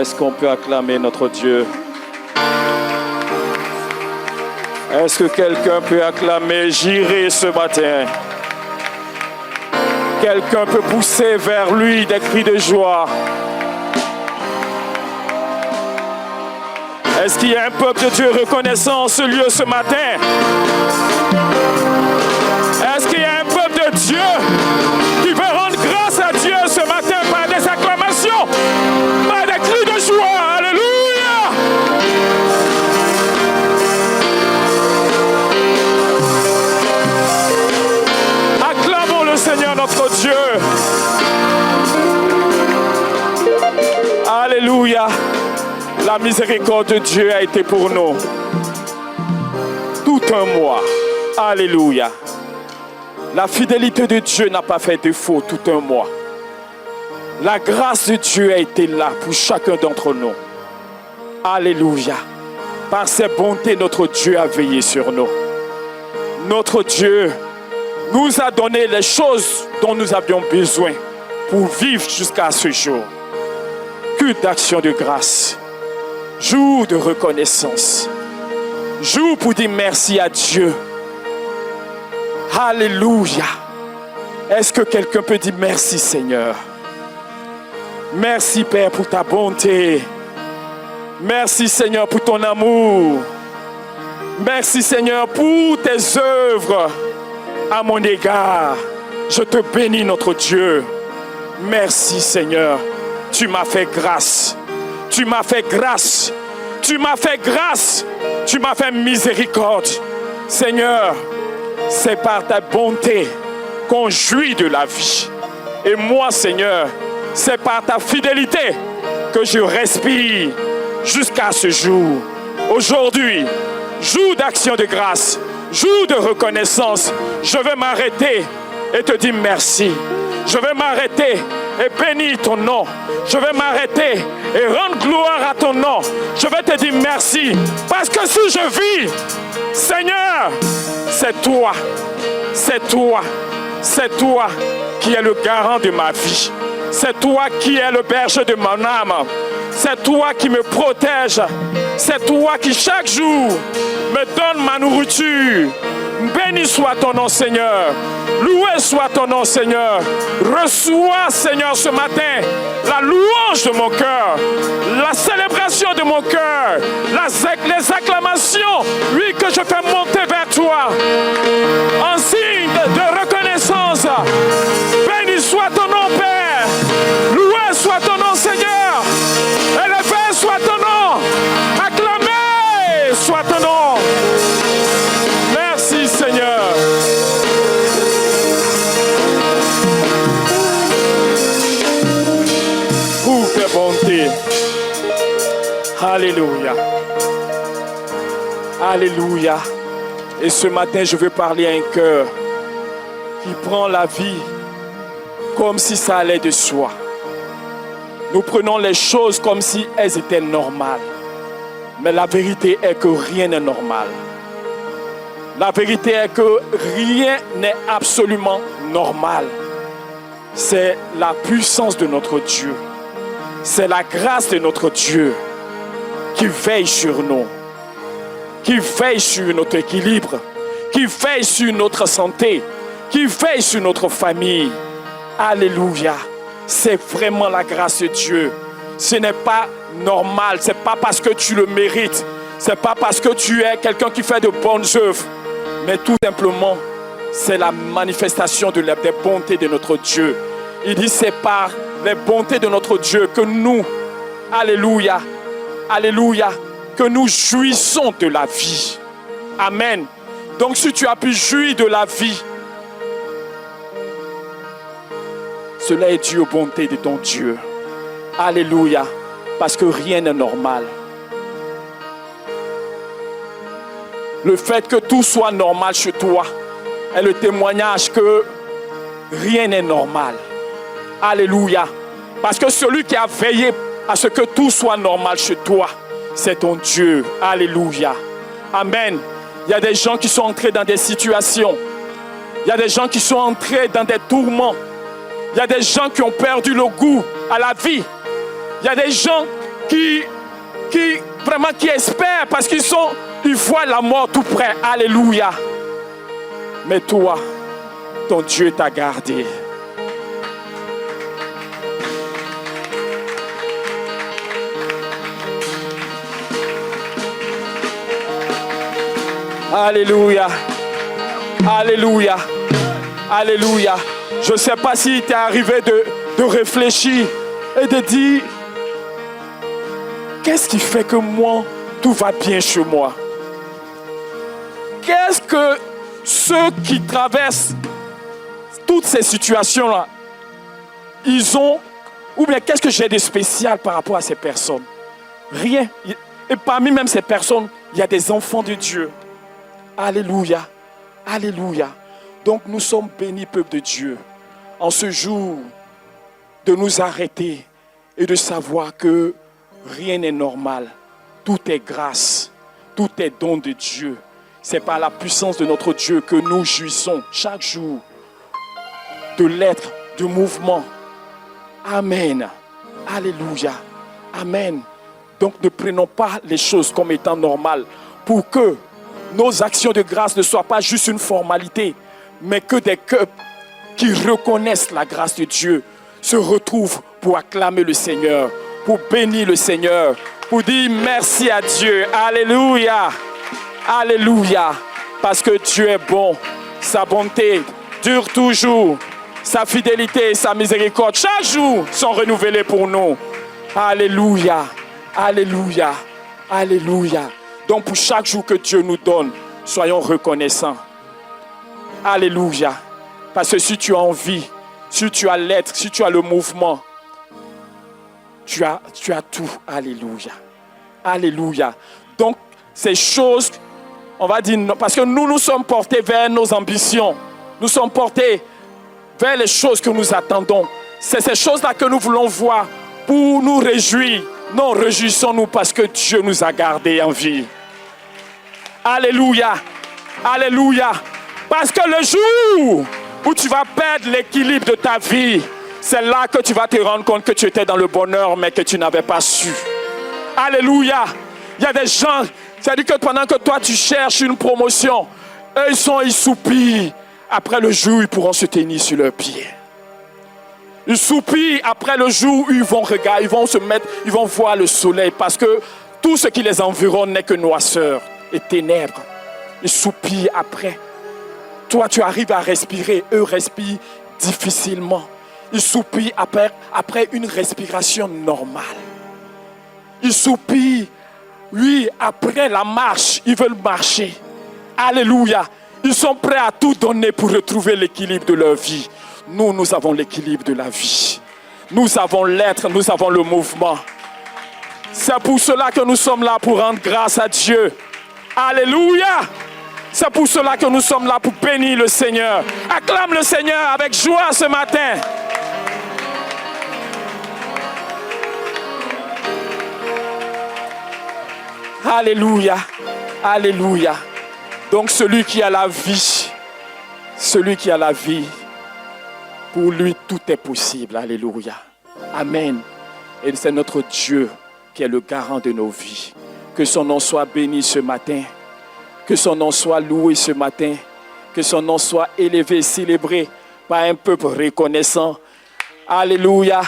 Est-ce qu'on peut acclamer notre Dieu? Est-ce que quelqu'un peut acclamer Jireh ce matin? Quelqu'un peut pousser vers lui des cris de joie? Est-ce qu'il y a un peuple de Dieu reconnaissant ce lieu ce matin? Est-ce qu'il y a un peuple de Dieu qui veut rendre grâce à Dieu ce matin par des acclamations, par des cris de joie? Alléluia! Acclamons le Seigneur notre Dieu. Alléluia! La miséricorde de Dieu a été pour nous tout un mois. Alléluia. La fidélité de Dieu n'a pas fait défaut tout un mois. La grâce de Dieu a été là pour chacun d'entre nous. Alléluia. Par ses bontés, notre Dieu a veillé sur nous. Notre Dieu nous a donné les choses dont nous avions besoin pour vivre jusqu'à ce jour. Culte d'action de grâce. Jour de reconnaissance. Jour pour dire merci à Dieu. Alléluia. Est-ce que quelqu'un peut dire merci Seigneur? Merci Père pour ta bonté. Merci Seigneur pour ton amour. Merci Seigneur pour tes œuvres à mon égard. Je te bénis notre Dieu. Merci Seigneur. Tu m'as fait grâce. Tu m'as fait grâce. Tu m'as fait grâce. Tu m'as fait miséricorde. Seigneur, c'est par ta bonté qu'on jouit de la vie. Et moi, Seigneur, c'est par ta fidélité que je respire jusqu'à ce jour. Aujourd'hui, jour d'action de grâce, jour de reconnaissance, je vais m'arrêter et te dire merci. Je vais m'arrêter et bénir ton nom. Je vais m'arrêter et rendre gloire à ton nom. Je vais te dire merci. Parce que si je vis, Seigneur, c'est toi. C'est toi. C'est toi qui es le garant de ma vie. C'est toi qui es le berger de mon âme. C'est toi qui me protège. C'est toi qui chaque jour me donne ma nourriture. Béni soit ton nom, Seigneur. Loué soit ton nom, Seigneur. Reçois, Seigneur, ce matin, la louange de mon cœur, la célébration de mon cœur, les acclamations, oui, que je fais monter vers toi, en signe de reconnaissance. Béni soit ton nom, Père. Loué soit ton nom, Seigneur. Élevé soit ton nom. Acclamé soit ton nom. Merci, Seigneur. Pour tes bontés. Alléluia. Alléluia. Et ce matin, je veux parler à un cœur qui prend la vie comme si ça allait de soi. Nous prenons les choses comme si elles étaient normales. Mais la vérité est que rien n'est normal. La vérité est que rien n'est absolument normal. C'est la puissance de notre Dieu. C'est la grâce de notre Dieu qui veille sur nous, qui veille sur notre équilibre, qui veille sur notre santé, qui veille sur notre famille. Alléluia. C'est vraiment la grâce de Dieu. Ce n'est pas normal. Ce n'est pas parce que tu le mérites. Ce n'est pas parce que tu es quelqu'un qui fait de bonnes œuvres. Mais tout simplement, c'est la manifestation des bontés de notre Dieu. Il dit, c'est par les bontés de notre Dieu que nous, alléluia, alléluia, que nous jouissons de la vie. Amen. Donc si tu as pu jouir de la vie, cela est dû aux bontés de ton Dieu. Alléluia. Parce que rien n'est normal. Le fait que tout soit normal chez toi est le témoignage que rien n'est normal. Alléluia. Parce que celui qui a veillé à ce que tout soit normal chez toi, c'est ton Dieu. Alléluia. Amen. Il y a des gens qui sont entrés dans des situations. Il y a des gens qui sont entrés dans des tourments. Il y a des gens qui ont perdu le goût à la vie. Il y a des gens qui vraiment qui espèrent parce qu'ils voient la mort tout près. Alléluia. Mais toi, ton Dieu t'a gardé. Alléluia. Alléluia. Alléluia. Je ne sais pas si tu es arrivé de réfléchir et de dire, qu'est-ce qui fait que moi, tout va bien chez moi? Qu'est-ce que ceux qui traversent toutes ces situations-là, ils ont, ou bien qu'est-ce que j'ai de spécial par rapport à ces personnes? Rien. Et parmi même ces personnes, il y a des enfants de Dieu. Alléluia. Alléluia. Donc nous sommes bénis, peuple de Dieu, en ce jour, de nous arrêter et de savoir que rien n'est normal. Tout est grâce. Tout est don de Dieu. C'est par la puissance de notre Dieu que nous jouissons chaque jour de l'être, du mouvement. Amen. Alléluia. Amen. Donc ne prenons pas les choses comme étant normales pour que nos actions de grâce ne soient pas juste une formalité, mais que des cœurs qui reconnaissent la grâce de Dieu se retrouvent pour acclamer le Seigneur, pour bénir le Seigneur, pour dire merci à Dieu. Alléluia. Alléluia. Parce que Dieu est bon. Sa bonté dure toujours. Sa fidélité et sa miséricorde chaque jour sont renouvelées pour nous. Alléluia. Alléluia. Alléluia. Donc pour chaque jour que Dieu nous donne, soyons reconnaissants. Alléluia. Parce que si tu as envie, si tu as l'être, si tu as le mouvement, tu as tout. Alléluia. Alléluia. Donc ces choses, on va dire, parce que nous sommes portés vers nos ambitions. Nous sommes portés vers les choses que nous attendons. C'est ces choses-là que nous voulons voir pour nous réjouir. Non, réjouissons-nous parce que Dieu nous a gardés en vie. Alléluia. Alléluia. Parce que le jour où tu vas perdre l'équilibre de ta vie, c'est là que tu vas te rendre compte que tu étais dans le bonheur, mais que tu n'avais pas su. Alléluia. Il y a des gens, c'est-à-dire que pendant que toi tu cherches une promotion, eux ils soupirent. Après le jour où ils pourront se tenir sur leurs pieds. Ils soupirent après le jour où ils vont regarder, ils vont voir le soleil, parce que tout ce qui les environne n'est que noirceur et ténèbres. Ils soupirent après. Toi, tu arrives à respirer, eux respirent difficilement. Ils soupirent après une respiration normale. Ils soupirent, oui, après la marche, ils veulent marcher. Alléluia. Ils sont prêts à tout donner pour retrouver l'équilibre de leur vie. Nous avons l'équilibre de la vie. Nous avons l'être, nous avons le mouvement. C'est pour cela que nous sommes là pour rendre grâce à Dieu. Alléluia. C'est pour cela que nous sommes là pour bénir le Seigneur. Acclame le Seigneur avec joie ce matin. Alléluia. Alléluia. Donc celui qui a la vie, pour lui tout est possible. Alléluia. Amen. Et c'est notre Dieu qui est le garant de nos vies. Que son nom soit béni ce matin. Que son nom soit loué ce matin. Que son nom soit élevé et célébré par un peuple reconnaissant. Alléluia.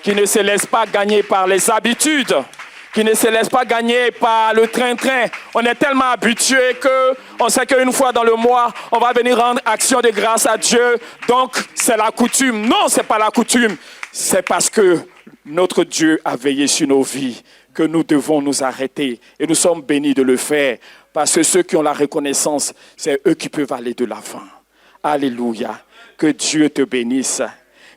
Qui ne se laisse pas gagner par les habitudes. Qui ne se laisse pas gagner par le train-train. On est tellement habitué qu'on sait qu'une fois dans le mois, on va venir rendre action de grâce à Dieu. Donc, c'est la coutume. Non, ce n'est pas la coutume. C'est parce que notre Dieu a veillé sur nos vies que nous devons nous arrêter. Et nous sommes bénis de le faire. Parce que ceux qui ont la reconnaissance, c'est eux qui peuvent aller de l'avant. Alléluia. Que Dieu te bénisse.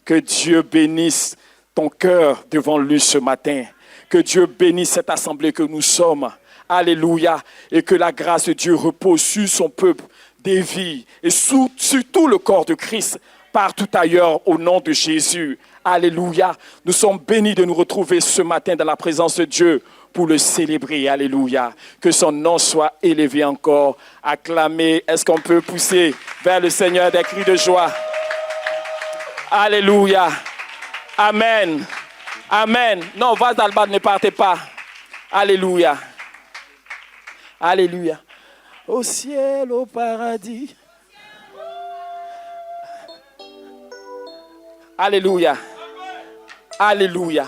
Que Dieu bénisse ton cœur devant lui ce matin. Que Dieu bénisse cette assemblée que nous sommes. Alléluia. Et que la grâce de Dieu repose sur son peuple des vies et sur tout le corps de Christ, partout ailleurs, au nom de Jésus. Alléluia. Nous sommes bénis de nous retrouver ce matin dans la présence de Dieu pour le célébrer. Alléluia. Que son nom soit élevé encore. Acclamé. Est-ce qu'on peut pousser vers le Seigneur des cris de joie? Alléluia. Amen. Amen. Non, vas Alban, ne partez pas. Alléluia. Alléluia. Au ciel, au paradis. Alléluia. Alléluia.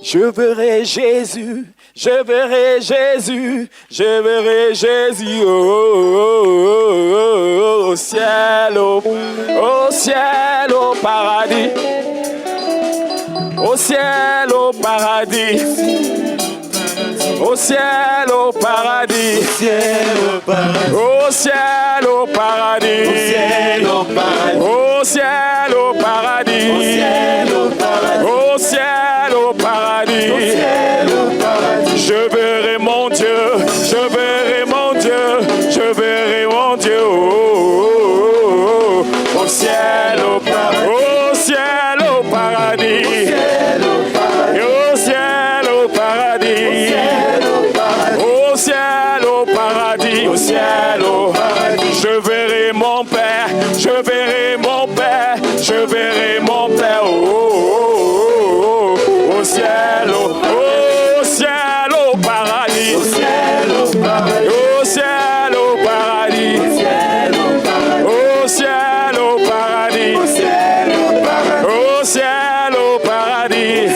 Je verrai Jésus, je verrai Jésus, je verrai Jésus au ciel, au ciel, au paradis. Au ciel, au paradis. Au ciel, au paradis. Au ciel, au paradis. Au ciel, au paradis. Au ciel, au paradis. Je verrai mon Dieu, je verrai mon Dieu, je verrai mon Dieu. Au ciel, au paradis. Au ciel, au paradis. Au ciel, au paradis. Au ciel, au paradis. Au ciel, au paradis. Je verrai mon Père, je verrai mon Père, je verrai mon Père. Au ciel, au ciel, au paradis. Au ciel, au paradis. Au ciel, au paradis. Au ciel, au paradis. Au ciel, au paradis.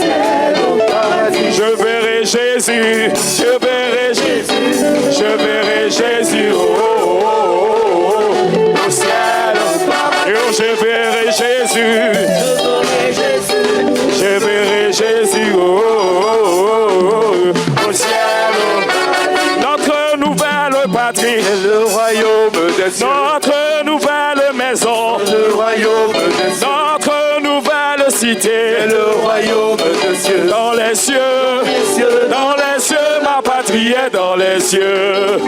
Je verrai Jésus, je verrai Jésus, je verrai Jésus. Au ciel, je verrai Jésus. Je verrai Jésus au ciel. Notre nouvelle patrie, le royaume des cieux. Notre nouvelle maison, le royaume des cieux. Notre nouvelle cité, le royaume des cieux. Dans les cieux, dans les cieux, ma patrie est dans les cieux.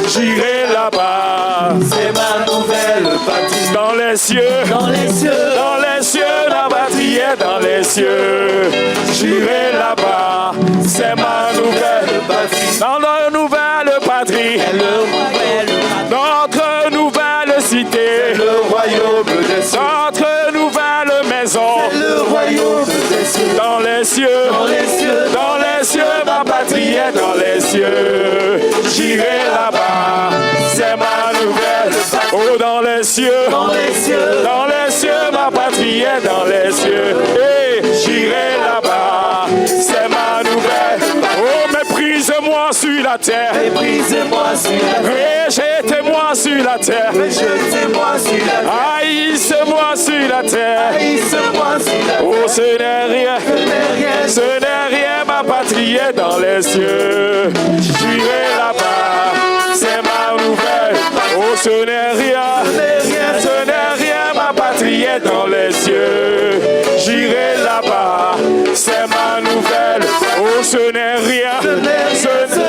J'irai là-bas, c'est ma nouvelle patrie. Dans les cieux, dans les cieux, dans les cieux, la patrie est dans les cieux. J'irai là-bas, c'est ma nouvelle patrie. Dans la nouvelle patrie, notre nouvelle cité, le royaume des cieux. Notre nouvelle maison, le royaume des cieux. Dans les cieux, dans les cieux, dans les cieux, ma patrie est dans les cieux. J'irai là-bas, c'est ma nouvelle patrie. Oh, dans les cieux, dans les cieux, dans les cieux, ma patrie est dans les cieux. Et j'irai là-bas, c'est ma nouvelle. Oh, méprise-moi sur la terre. Méprise-moi sur la terre. Rejetez-moi sur la terre. Rejetez-moi sur la terre. Haïssez-moi sur la terre. Haïssez-moi sur la terre. Oh, ce n'est rien. Ce n'est rien, ma patrie est dans les cieux. J'irai là-bas, c'est ma nouvelle. Oh, ce n'est rien. Ce n'est rien, ma patrie est dans les cieux. J'irai là-bas, c'est ma nouvelle. Oh, ce n'est rien. Ce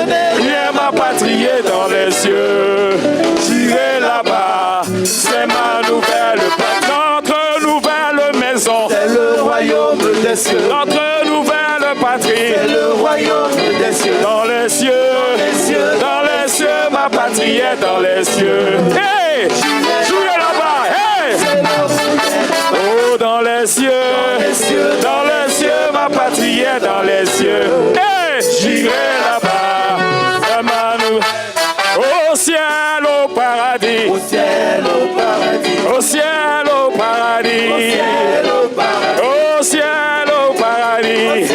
n'est rien, ma patrie est dans les cieux. J'irai là-bas, c'est ma nouvelle. Notre nouvelle maison, c'est le royaume des cieux. Notre nouvelle patrie, c'est le royaume des cieux. Dans les cieux, dans les cieux, ma patrie est dans les cieux. Hey, j'irai là-bas. Hey, oh, dans les cieux, dans les cieux, ma patrie est dans les cieux. Hey, j'irai là-bas. Au ciel, au paradis. Au ciel, au paradis. Au ciel, au paradis. Au ciel, au paradis.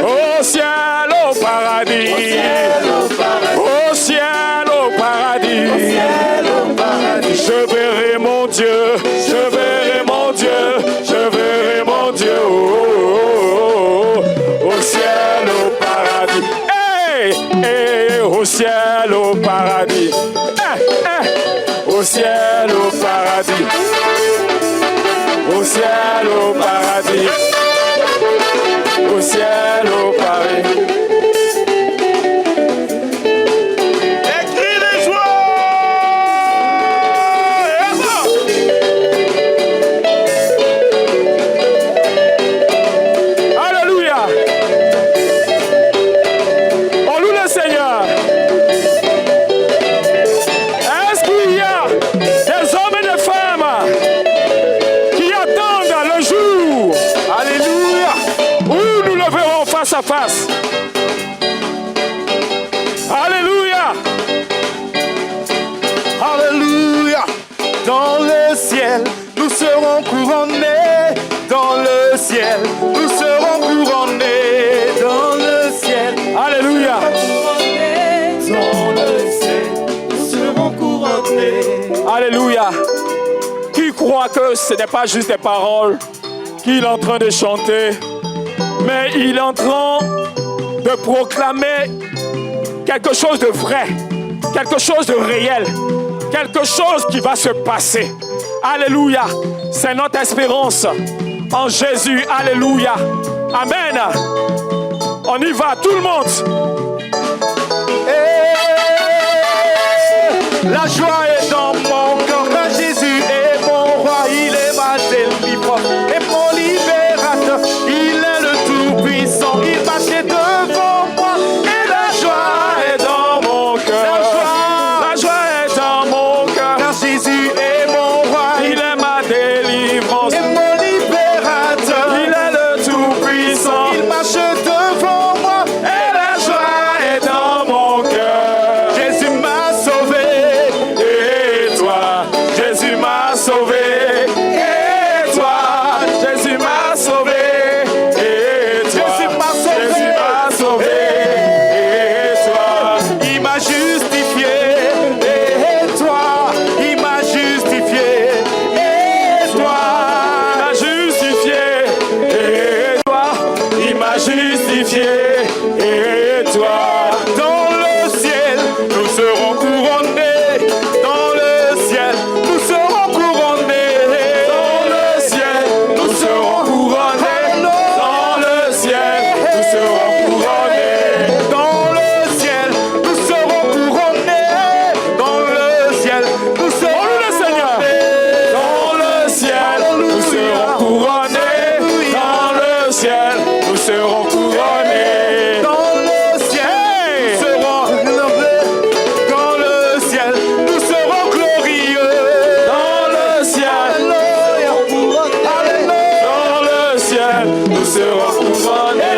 Au ciel, au paradis. Au ciel, au paradis. Je verrai mon Dieu. Je verrai mon Dieu. Je verrai mon Dieu. Au ciel, au paradis. Hey, hey, au ciel, au paradis. Hey, hey, au ciel, au paradis. Au ciel, au paradis. Au ciel, au paradis. Ouh! à face. Alléluia. Alléluia. Dans le ciel, nous serons couronnés. Dans le ciel, nous serons couronnés. Dans le ciel, Alléluia. dans le ciel, nous serons couronnés. Alléluia. Qui croit que ce n'est pas juste des paroles qu'il est en train de chanter, mais il est en train de proclamer quelque chose de vrai, quelque chose de réel, quelque chose qui va se passer. Alléluia. C'est notre espérance en Jésus. Alléluia. Amen. On y va, tout le monde. La joie est dans mon cœur, car Jésus est mon roi, il est ma délivrance et mon libérateur. Il est le tout-puissant, il marchait devant moi. Et la joie est dans mon cœur. La joie est dans mon cœur. Car Jésus est mon roi, Il est ma délivrance. et mon libérateur. Il est le tout-puissant. Il marche devant moi. Et la joie est dans mon cœur. Jésus m'a sauvé. Et toi, Jésus m'a sauvé. Et toi, Jésus m'a sauvé. Et toi, Jésus m'a sauvé. Jésus m'a sauvé. Et toi, Il m'a justifié, et toi, il m'a justifié, et toi, il m'a justifié. Et toi, il m'a justifié. Et toi, dans le ciel, nous serons couronnés, dans le ciel, nous serons couronnés, dans le ciel, nous serons couronnés. Dans le ciel, nous serons couronnés. dans le ciel, nous serons couronnés, dans le ciel, nous serons Oh, le Seigneur. couronnés. Dans le ciel, nous serons couronnés. Dans le ciel, nous serons couronnés. Dans le ciel, nous serons relevés. Dans le ciel, nous serons glorieux. Dans le ciel, Alléluia. Alléluia. dans le ciel, nous serons couronnés.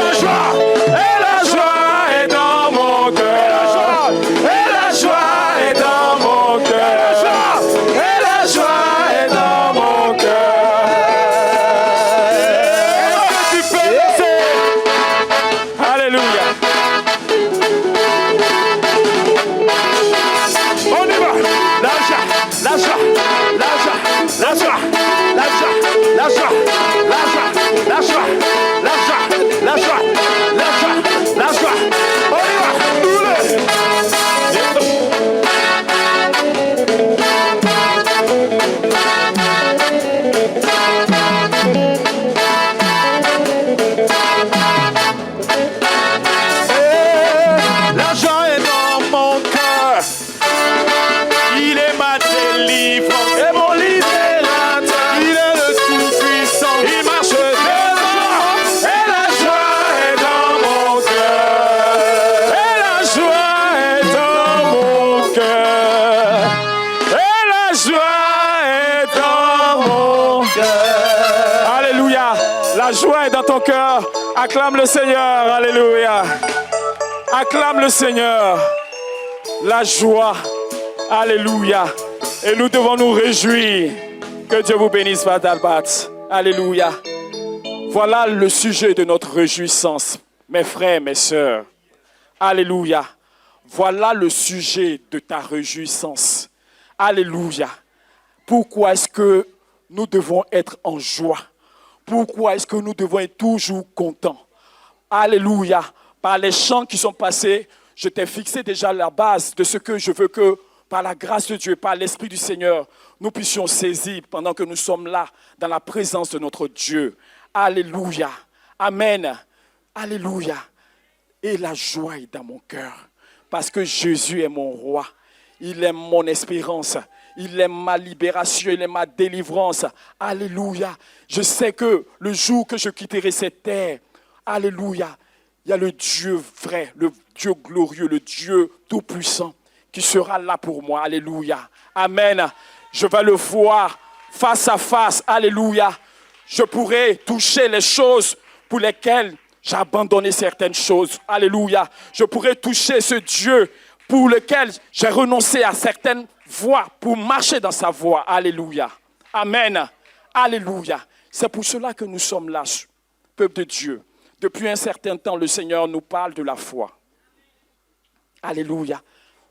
Et la joie est dans mon cœur. Et la joie est dans mon cœur. Et la joie est dans mon cœur. Est-ce que tu peux danser? Alléluia. On y va. La joie, la joie, la joie, la joie, la joie, la joie, la joie, la joie, la joie, la joie, la joie, la joie. On y va, tous les. La joie est dans mon cœur. Il est ma délivrance et mon libérateur. Il est le tout-puissant. Il marche devant. Et la joie est dans mon cœur. Et la joie est dans mon cœur. Et la joie est dans mon cœur. Alléluia. La joie est dans ton cœur. Acclame le Seigneur. Alléluia. Acclame le Seigneur. La joie. Alléluia. Et nous devons nous réjouir. Que Dieu vous bénisse, Vadalbat. Alléluia. Voilà le sujet de notre réjouissance, mes frères, mes sœurs. Alléluia. Voilà le sujet de ta réjouissance. Alléluia. Pourquoi est-ce que nous devons être en joie? Pourquoi est-ce que nous devons être toujours contents? Alléluia. Par les chants qui sont passés, je t'ai fixé déjà la base de ce que je veux que, par la grâce de Dieu, par l'Esprit du Seigneur, nous puissions saisir pendant que nous sommes là, dans la présence de notre Dieu. Alléluia. Amen. Alléluia. Et la joie est dans mon cœur, parce que Jésus est mon roi. Il est mon espérance. Il est ma libération, il est ma délivrance. Alléluia. Je sais que le jour que je quitterai cette terre, alléluia, il y a le Dieu vrai, le Dieu glorieux, le Dieu tout-puissant qui sera là pour moi. Alléluia. Amen. Je vais le voir face à face. Alléluia. Je pourrai toucher les choses pour lesquelles J'ai abandonné certaines choses. Alléluia. Je pourrais toucher ce Dieu pour lequel j'ai renoncé à certaines voies pour marcher dans sa voie. Alléluia. Amen. Alléluia. C'est pour cela que nous sommes là, peuple de Dieu. Depuis un certain temps, le Seigneur nous parle de la foi. Alléluia.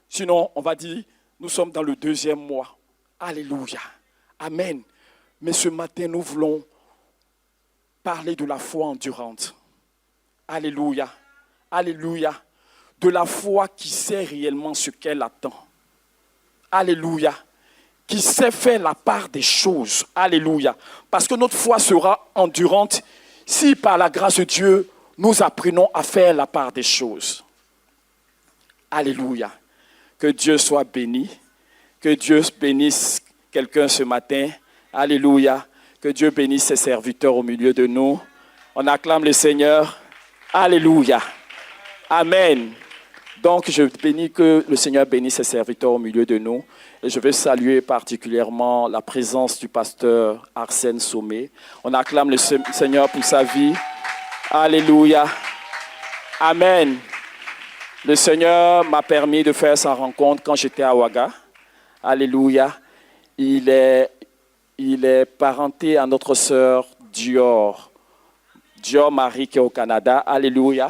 Sinon, on va dire, nous sommes dans le 2e mois. Alléluia. Amen. Mais ce matin, nous voulons parler de la foi endurante. Alléluia. Alléluia. De la foi qui sait réellement ce qu'elle attend. Alléluia. Qui sait faire la part des choses. Alléluia. Parce que notre foi sera endurante si par la grâce de Dieu, nous apprenons à faire la part des choses. Alléluia. Que Dieu soit béni. Que Dieu bénisse quelqu'un ce matin. Alléluia. Que Dieu bénisse ses serviteurs au milieu de nous. On acclame le Seigneur. Alléluia. Amen. Donc, je bénis que le Seigneur bénisse ses serviteurs au milieu de nous. Et je veux saluer particulièrement la présence du pasteur Arsène Sommet. On acclame le Seigneur pour sa vie. Alléluia. Amen. Le Seigneur m'a permis de faire sa rencontre quand j'étais à Ouaga. Alléluia. Il est parenté à notre sœur Dior Marie qui est au Canada. Alléluia.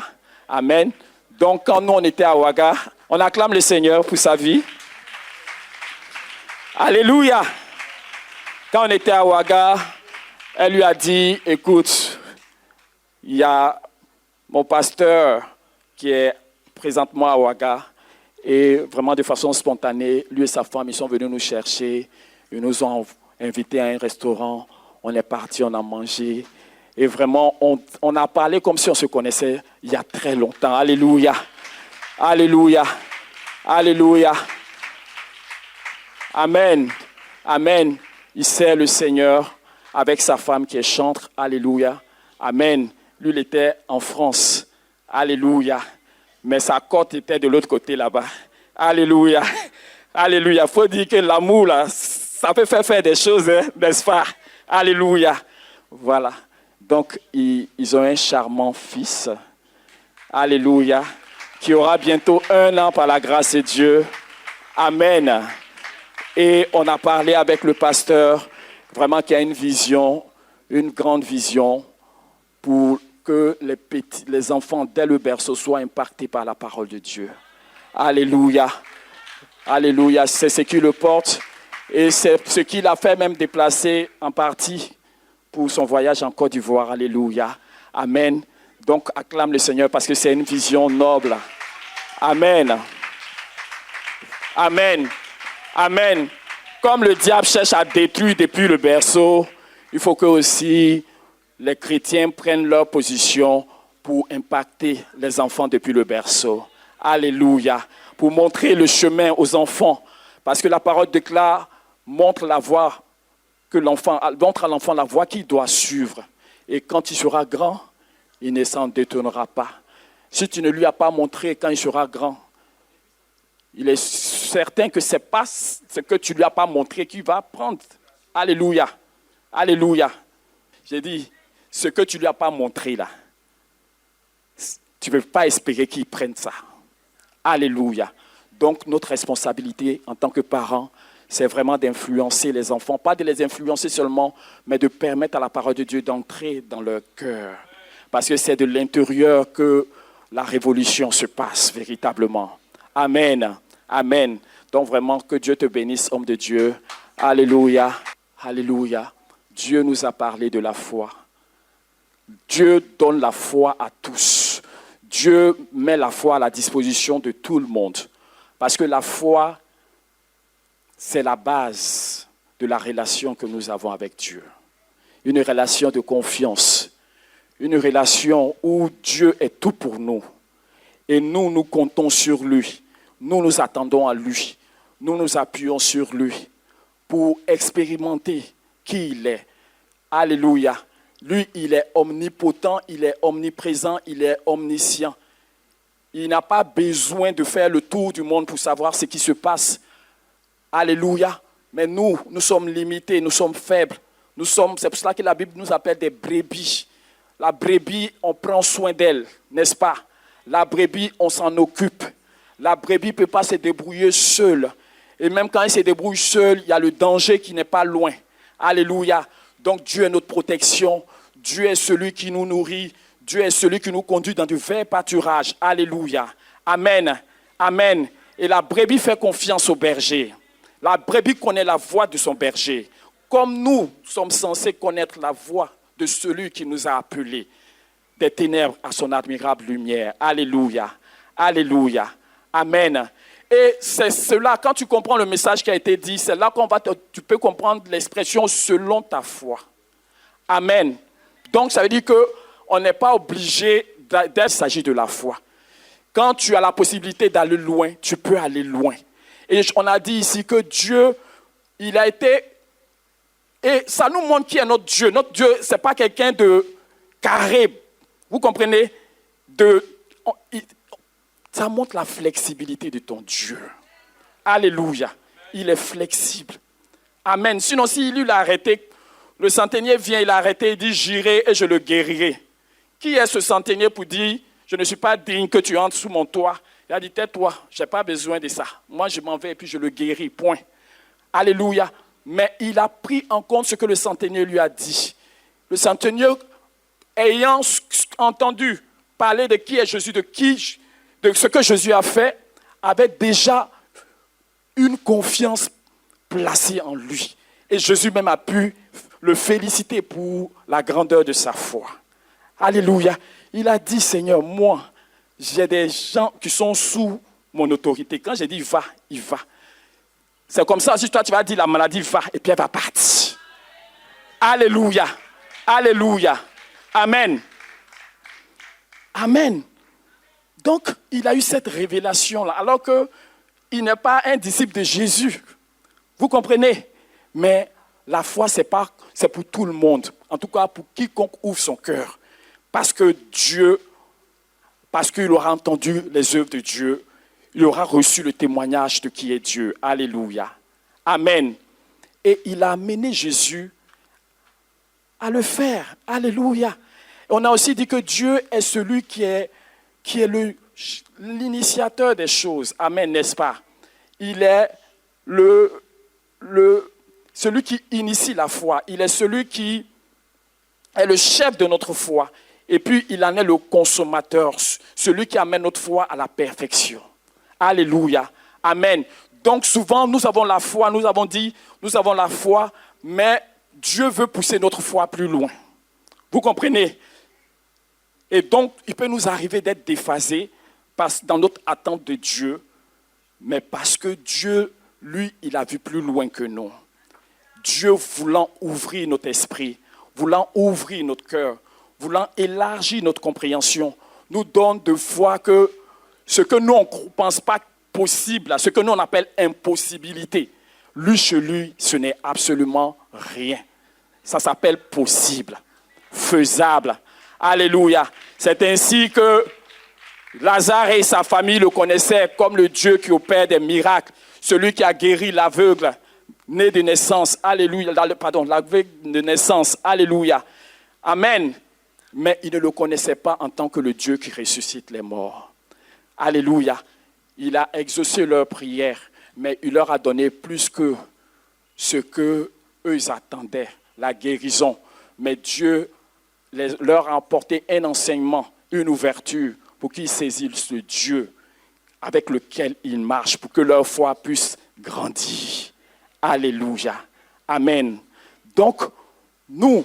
Amen. Donc, quand nous, on était à Ouaga, on acclame le Seigneur pour sa vie. Alléluia. Quand on était à Ouaga, elle lui a dit, écoute, il y a mon pasteur qui est présentement à Ouaga et vraiment de façon spontanée, lui et sa femme, ils sont venus nous chercher. Ils nous ont invités à un restaurant. On est parti, on a mangé. Et vraiment, on a parlé comme si on se connaissait il y a très longtemps. Alléluia. Alléluia. Alléluia. Amen. Amen. Il sert le Seigneur avec sa femme qui est chantre. Alléluia. Amen. Lui, il était en France. Alléluia. Mais sa côte était de l'autre côté là-bas. Alléluia. Alléluia. Il faut dire que l'amour, là, ça peut faire des choses, hein, n'est-ce pas? Alléluia. Voilà. Donc, ils ont un charmant fils. Alléluia. Qui aura bientôt 1 an par la grâce de Dieu. Amen. Et on a parlé avec le pasteur, vraiment qui a une vision, une grande vision pour que les enfants, dès le berceau, soient impactés par la parole de Dieu. Alléluia. Alléluia. C'est ce qui le porte et c'est ce qui l'a fait même déplacer en partie pour son voyage en Côte d'Ivoire. Alléluia. Amen. Donc, acclame le Seigneur parce que c'est une vision noble. Amen. Amen. Amen. Comme le diable cherche à détruire depuis le berceau, il faut que aussi les chrétiens prennent leur position pour impacter les enfants depuis le berceau. Alléluia. Pour montrer le chemin aux enfants. Parce que la parole déclare, montre la voie montre à l'enfant la voie qu'il doit suivre. Et quand il sera grand, il ne s'en détournera pas. Si tu ne lui as pas montré quand il sera grand, il est certain que ce n'est pas ce que tu ne lui as pas montré qu'il va prendre. Alléluia. Alléluia. J'ai dit, ce que tu ne lui as pas montré là, tu ne peux pas espérer qu'il prenne ça. Alléluia. Donc, notre responsabilité en tant que parents, c'est vraiment d'influencer les enfants. Pas de les influencer seulement, mais de permettre à la parole de Dieu d'entrer dans leur cœur. Parce que c'est de l'intérieur que la révolution se passe véritablement. Amen. Amen. Donc vraiment, que Dieu te bénisse, homme de Dieu. Alléluia. Alléluia. Dieu nous a parlé de la foi. Dieu donne la foi à tous. Dieu met la foi à la disposition de tout le monde. Parce que la foi, c'est la base de la relation que nous avons avec Dieu. Une relation de confiance. Une relation où Dieu est tout pour nous. Et nous, nous comptons sur lui. Nous nous attendons à lui. Nous nous appuyons sur lui pour expérimenter qui il est. Alléluia. Lui, il est omnipotent, il est omniprésent, il est omniscient. Il n'a pas besoin de faire le tour du monde pour savoir ce qui se passe. Alléluia. Mais nous sommes limités, nous sommes faibles. C'est pour cela que la Bible nous appelle des brebis. La brebis, on prend soin d'elle, n'est-ce pas? La brebis, on s'en occupe. La brebis ne peut pas se débrouiller seule. Et même quand elle se débrouille seule, il y a le danger qui n'est pas loin. Alléluia. Donc Dieu est notre protection. Dieu est celui qui nous nourrit. Dieu est celui qui nous conduit dans du vert pâturage. Alléluia. Amen. Amen. Et la brebis fait confiance au berger. La brebis connaît la voix de son berger. Comme nous sommes censés connaître la voix de celui qui nous a appelés des ténèbres à son admirable lumière. Alléluia. Alléluia. Amen. Et c'est cela, quand tu comprends le message qui a été dit, c'est là tu peux comprendre l'expression selon ta foi. Amen. Donc ça veut dire qu'on n'est pas obligé d'être, il s'agit de la foi. Quand tu as la possibilité d'aller loin, tu peux aller loin. Et on a dit ici que Dieu, il a été... Et ça nous montre qui est notre Dieu. Notre Dieu, ce n'est pas quelqu'un de carré. Vous comprenez? Ça montre la flexibilité de ton Dieu. Alléluia. Il est flexible. Amen. Sinon, s'il lui l'a arrêté, le centenier vient, il l'a arrêté, il dit, j'irai et je le guérirai. Qui est ce centenier pour dire, je ne suis pas digne que tu entres sous mon toit? Il a dit, tais-toi, je n'ai pas besoin de ça. Moi, je m'en vais et puis je le guéris, point. Alléluia. Mais il a pris en compte ce que le centenier lui a dit. Le centenier, ayant entendu parler de qui est Jésus, de ce que Jésus a fait, avait déjà une confiance placée en lui. Et Jésus même a pu le féliciter pour la grandeur de sa foi. Alléluia. Il a dit, Seigneur, moi, j'ai des gens qui sont sous mon autorité. Quand j'ai dit va, il va. C'est comme ça, si toi tu vas dire la maladie va, et puis elle va partir. Alléluia. Alléluia. Amen. Amen. Donc, il a eu cette révélation-là, alors qu'il n'est pas un disciple de Jésus. Vous comprenez? Mais la foi, c'est pour tout le monde. En tout cas, pour quiconque ouvre son cœur. Parce qu'il aura entendu les œuvres de Dieu, il aura reçu le témoignage de qui est Dieu. Alléluia. Amen. Et il a amené Jésus à le faire. Alléluia. On a aussi dit que Dieu est celui qui est l'initiateur des choses. Amen, n'est-ce pas? Il est celui qui initie la foi. Il est celui qui est le chef de notre foi. Et puis, il en est le consommateur, celui qui amène notre foi à la perfection. Alléluia. Amen. Donc, souvent, nous avons la foi, nous avons dit, nous avons la foi, mais Dieu veut pousser notre foi plus loin. Vous comprenez? Et donc, il peut nous arriver d'être déphasés dans notre attente de Dieu, mais parce que Dieu, lui, il a vu plus loin que nous. Dieu voulant ouvrir notre esprit, voulant ouvrir notre cœur, voulant élargir notre compréhension, nous donne de foi que ce que nous, on ne pense pas possible, ce que nous, on appelle impossibilité, lui, chez lui, ce n'est absolument rien. Ça s'appelle possible, faisable. Alléluia. C'est ainsi que Lazare et sa famille le connaissaient comme le Dieu qui opère des miracles, celui qui a guéri l'aveugle, né de naissance. Alléluia. L'aveugle de naissance. Alléluia. Amen. Mais ils ne le connaissaient pas en tant que le Dieu qui ressuscite les morts. Alléluia. Il a exaucé leurs prières, mais il leur a donné plus que ce qu'eux attendaient, la guérison. Mais Dieu leur a apporté un enseignement, une ouverture pour qu'ils saisissent le Dieu avec lequel ils marchent, pour que leur foi puisse grandir. Alléluia. Amen. Donc, nous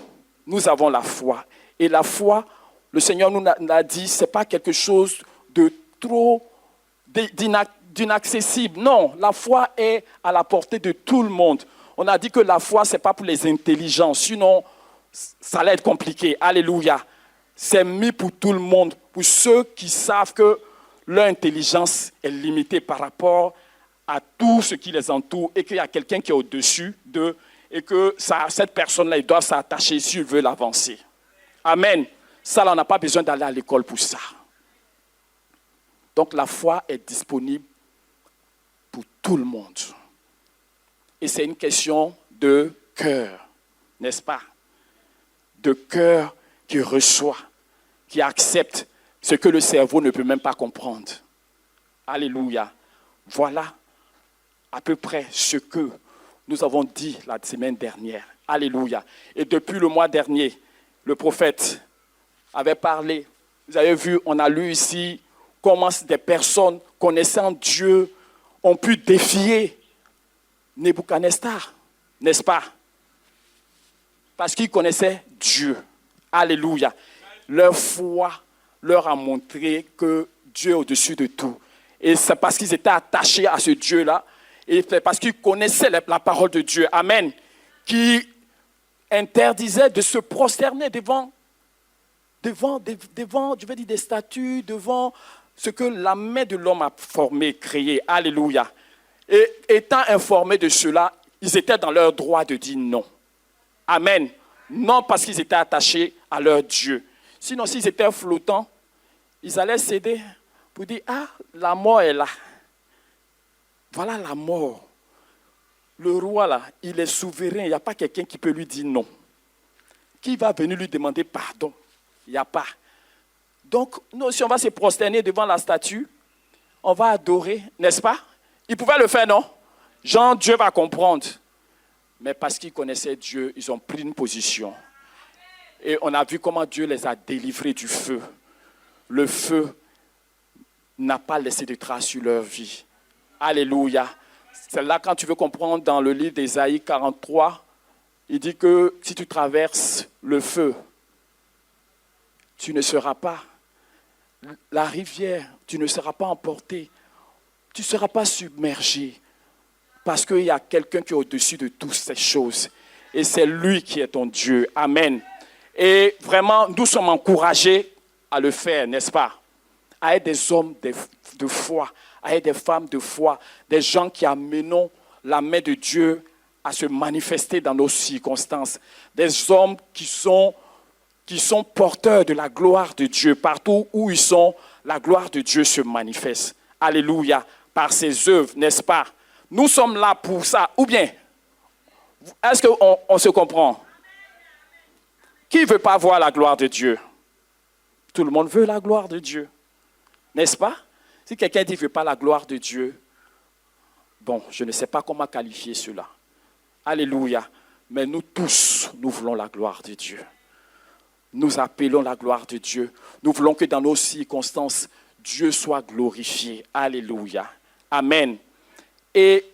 avons la foi. Et la foi, le Seigneur nous l'a dit, ce n'est pas quelque chose de trop d'inaccessible. Non, la foi est à la portée de tout le monde. On a dit que la foi, ce n'est pas pour les intelligents, sinon ça allait être compliqué. Alléluia. C'est mis pour tout le monde, pour ceux qui savent que leur intelligence est limitée par rapport à tout ce qui les entoure et qu'il y a quelqu'un qui est au-dessus d'eux et que cette personne-là, il doit s'attacher s'il veut l'avancer. Amen. Ça, on n'a pas besoin d'aller à l'école pour ça. Donc, la foi est disponible pour tout le monde. Et c'est une question de cœur, n'est-ce pas? De cœur qui reçoit, qui accepte ce que le cerveau ne peut même pas comprendre. Alléluia. Voilà à peu près ce que nous avons dit la semaine dernière. Alléluia. Et depuis le mois dernier, le prophète avait parlé. Vous avez vu, on a lu ici comment des personnes connaissant Dieu ont pu défier Nebuchadnezzar, n'est-ce pas? Parce qu'ils connaissaient Dieu. Alléluia. Leur foi leur a montré que Dieu est au-dessus de tout. Et c'est parce qu'ils étaient attachés à ce Dieu-là, et c'est parce qu'ils connaissaient la parole de Dieu, amen, qui interdisait de se prosterner devant, je vais dire des statues, devant ce que la main de l'homme a formé, créé. Alléluia. Et étant informés de cela, ils étaient dans leur droit de dire non. Amen. Non parce qu'ils étaient attachés à leur Dieu. Sinon, s'ils étaient flottants, ils allaient céder pour dire, ah, la mort est là. Voilà la mort. Le roi, là, il est souverain. Il n'y a pas quelqu'un qui peut lui dire non. Qui va venir lui demander pardon? Il n'y a pas. Donc, nous, si on va se prosterner devant la statue, on va adorer, n'est-ce pas? Ils pouvaient le faire, non? Jean, Dieu va comprendre. Mais parce qu'ils connaissaient Dieu, ils ont pris une position. Et on a vu comment Dieu les a délivrés du feu. Le feu n'a pas laissé de traces sur leur vie. Alléluia. C'est là quand tu veux comprendre dans le livre d'Ésaïe 43, il dit que si tu traverses le feu, tu ne seras pas la rivière, tu ne seras pas emporté, tu ne seras pas submergé. Parce qu'il y a quelqu'un qui est au-dessus de toutes ces choses. Et c'est lui qui est ton Dieu. Amen. Et vraiment, nous sommes encouragés à le faire, n'est-ce pas? À être des hommes de foi, à être des femmes de foi, des gens qui amènent la main de Dieu à se manifester dans nos circonstances. Des hommes qui sont porteurs de la gloire de Dieu. Partout où ils sont, la gloire de Dieu se manifeste. Alléluia. Par ses œuvres, n'est-ce pas? Nous sommes là pour ça. Ou bien, est-ce qu'on se comprend? Qui ne veut pas voir la gloire de Dieu? Tout le monde veut la gloire de Dieu. N'est-ce pas? Si quelqu'un dit qu'il ne veut pas la gloire de Dieu, bon, je ne sais pas comment qualifier cela. Alléluia. Mais nous tous, nous voulons la gloire de Dieu. Nous appelons la gloire de Dieu. Nous voulons que dans nos circonstances, Dieu soit glorifié. Alléluia. Amen. Et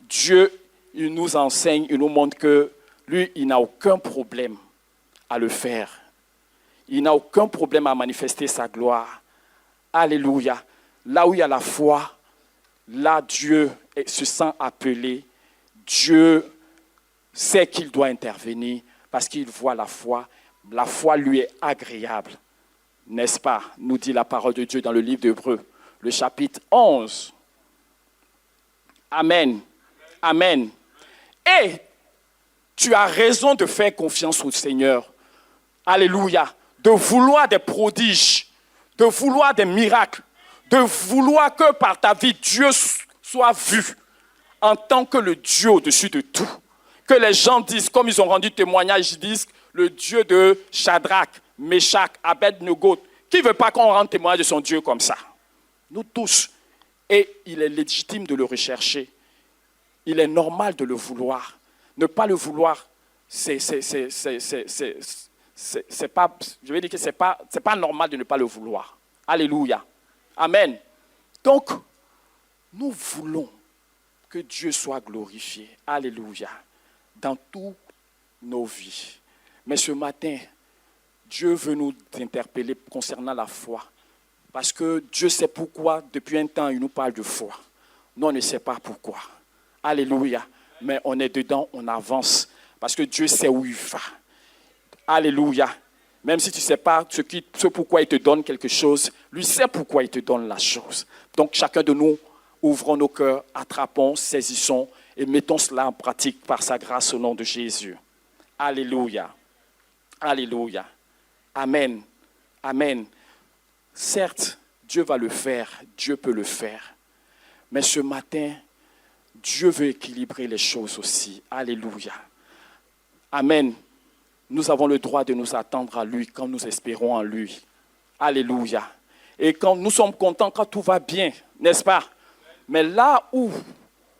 Dieu, il nous enseigne, il nous montre que lui, il n'a aucun problème à le faire. Il n'a aucun problème à manifester sa gloire. Alléluia. Là où il y a la foi, là Dieu se sent appelé. Dieu sait qu'il doit intervenir parce qu'il voit la foi. La foi lui est agréable. N'est-ce pas? Nous dit la parole de Dieu dans le livre d'Hébreux, le chapitre 11. Amen. Amen. Et tu as raison de faire confiance au Seigneur. Alléluia. De vouloir des prodiges, de vouloir des miracles, de vouloir que par ta vie, Dieu soit vu en tant que le Dieu au-dessus de tout. Que les gens disent, comme ils ont rendu témoignage, ils disent le Dieu de Shadrach, Meshach, Abed-Nego. Qui ne veut pas qu'on rende témoignage de son Dieu comme ça? Nous tous. Et il est légitime de le rechercher. Il est normal de le vouloir. Ne pas le vouloir, c'est pas, je vais dire que c'est pas normal de ne pas le vouloir. Alléluia. Amen. Donc, nous voulons que Dieu soit glorifié. Alléluia. Dans toutes nos vies. Mais ce matin, Dieu veut nous interpeller concernant la foi. Parce que Dieu sait pourquoi, depuis un temps, il nous parle de foi. Nous, on ne sait pas pourquoi. Alléluia. Mais on est dedans, on avance. Parce que Dieu sait où il va. Alléluia. Même si tu ne sais pas ce pourquoi il te donne quelque chose, lui sait pourquoi il te donne la chose. Donc, chacun de nous, ouvrons nos cœurs, attrapons, saisissons et mettons cela en pratique par sa grâce au nom de Jésus. Alléluia. Alléluia. Amen. Amen. Certes, Dieu va le faire, Dieu peut le faire. Mais ce matin, Dieu veut équilibrer les choses aussi. Alléluia. Amen. nous avons le droit de nous attendre à lui quand nous espérons en lui. Alléluia. Et quand nous sommes contents quand tout va bien, n'est-ce pas? Mais là où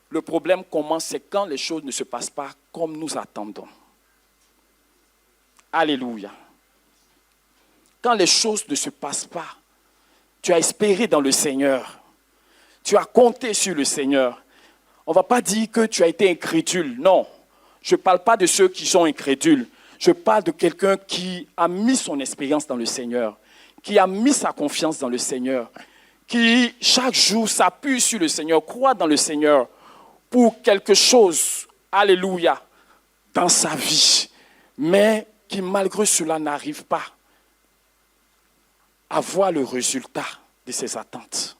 le problème commence, c'est quand les choses ne se passent pas comme nous attendons. Alléluia. Quand les choses ne se passent pas, tu as espéré dans le Seigneur. Tu as compté sur le Seigneur. On ne va pas dire que tu as été incrédule. Non, je ne parle pas de ceux qui sont incrédules. Je parle de quelqu'un qui a mis son expérience dans le Seigneur, qui a mis sa confiance dans le Seigneur, qui chaque jour s'appuie sur le Seigneur, croit dans le Seigneur pour quelque chose, alléluia, dans sa vie, mais qui malgré cela n'arrive pas à voir le résultat de ses attentes.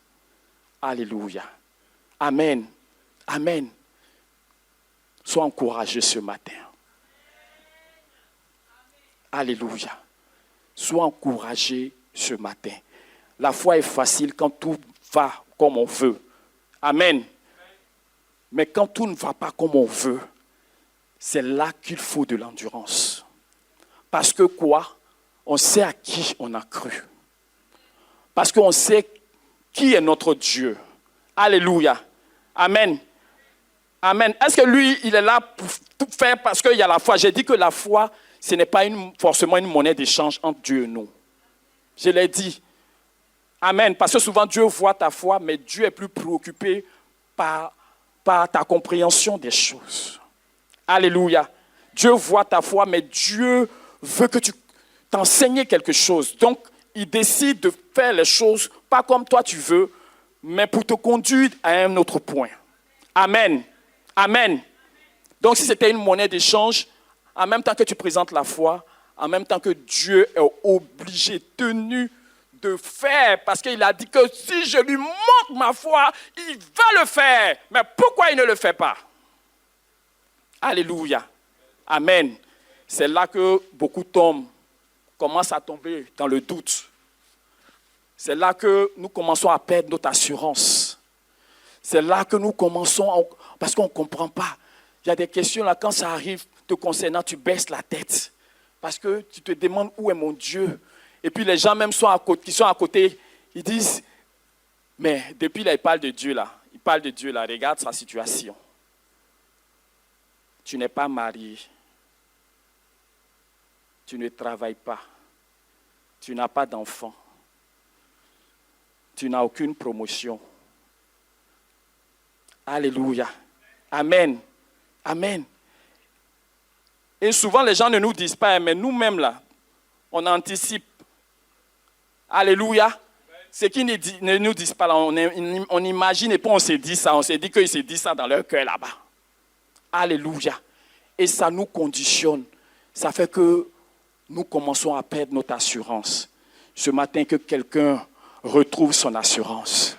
Alléluia. Amen. Amen. Sois encouragé ce matin. Alléluia. Sois encouragé ce matin. La foi est facile quand tout va comme on veut. Amen. Mais quand tout ne va pas comme on veut, c'est là qu'il faut de l'endurance. Parce que quoi? On sait à qui on a cru. Parce qu'on sait qui est notre Dieu. Alléluia. Amen. Amen. Est-ce que lui, il est là pour tout faire parce qu'il y a la foi? J'ai dit que la foi, ce n'est pas forcément une monnaie d'échange entre Dieu et nous. Je l'ai dit. Amen. Parce que souvent, Dieu voit ta foi, mais Dieu est plus préoccupé par ta compréhension des choses. Alléluia. Dieu voit ta foi, mais Dieu veut que tu t'enseignes quelque chose. Donc, il décide de faire les choses, pas comme toi tu veux, mais pour te conduire à un autre point. Amen. Amen. Donc, si c'était une monnaie d'échange, en même temps que tu présentes la foi, en même temps que Dieu est obligé, tenu de faire, parce qu'il a dit que si je lui montre ma foi, il va le faire. Mais pourquoi il ne le fait pas? Alléluia. Amen. C'est là que beaucoup d'hommes commencent à tomber dans le doute. C'est là que nous commençons à perdre notre assurance. C'est là que nous commençons, parce qu'on ne comprend pas. Il y a des questions là, quand ça arrive te concernant, tu baisses la tête. Parce que tu te demandes où est mon Dieu. Et puis les gens même qui sont à côté, ils disent, mais depuis là, il parle de Dieu là. Il parle de Dieu là, regarde sa situation. Tu n'es pas marié. Tu ne travailles pas. Tu n'as pas d'enfant. Tu n'as aucune promotion. Alléluia. Amen. Amen. Et souvent, les gens ne nous disent pas, mais nous-mêmes, là, on anticipe. Alléluia. Ce qu'ils ne nous disent pas, là, on imagine et puis on se dit ça. On se dit qu'ils se disent ça dans leur cœur là-bas. Alléluia. Et ça nous conditionne. Ça fait que nous commençons à perdre notre assurance. Ce matin, que quelqu'un retrouve son assurance.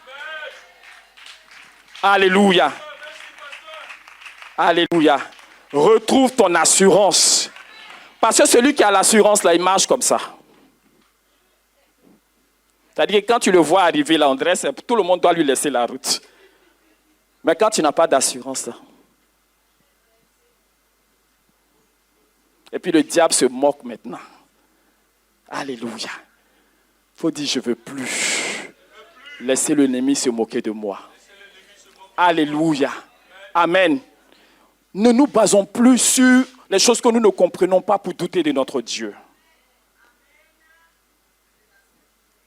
Alléluia. Alléluia. Retrouve ton assurance. Parce que celui qui a l'assurance, là, il marche comme ça. C'est-à-dire que quand tu le vois arriver là, on dresse, tout le monde doit lui laisser la route. Mais quand tu n'as pas d'assurance, là. Et puis le diable se moque maintenant. Alléluia. Il faut dire, je ne veux plus laisser l'ennemi se moquer de moi. Alléluia. Amen. Ne nous basons plus sur les choses que nous ne comprenons pas pour douter de notre Dieu.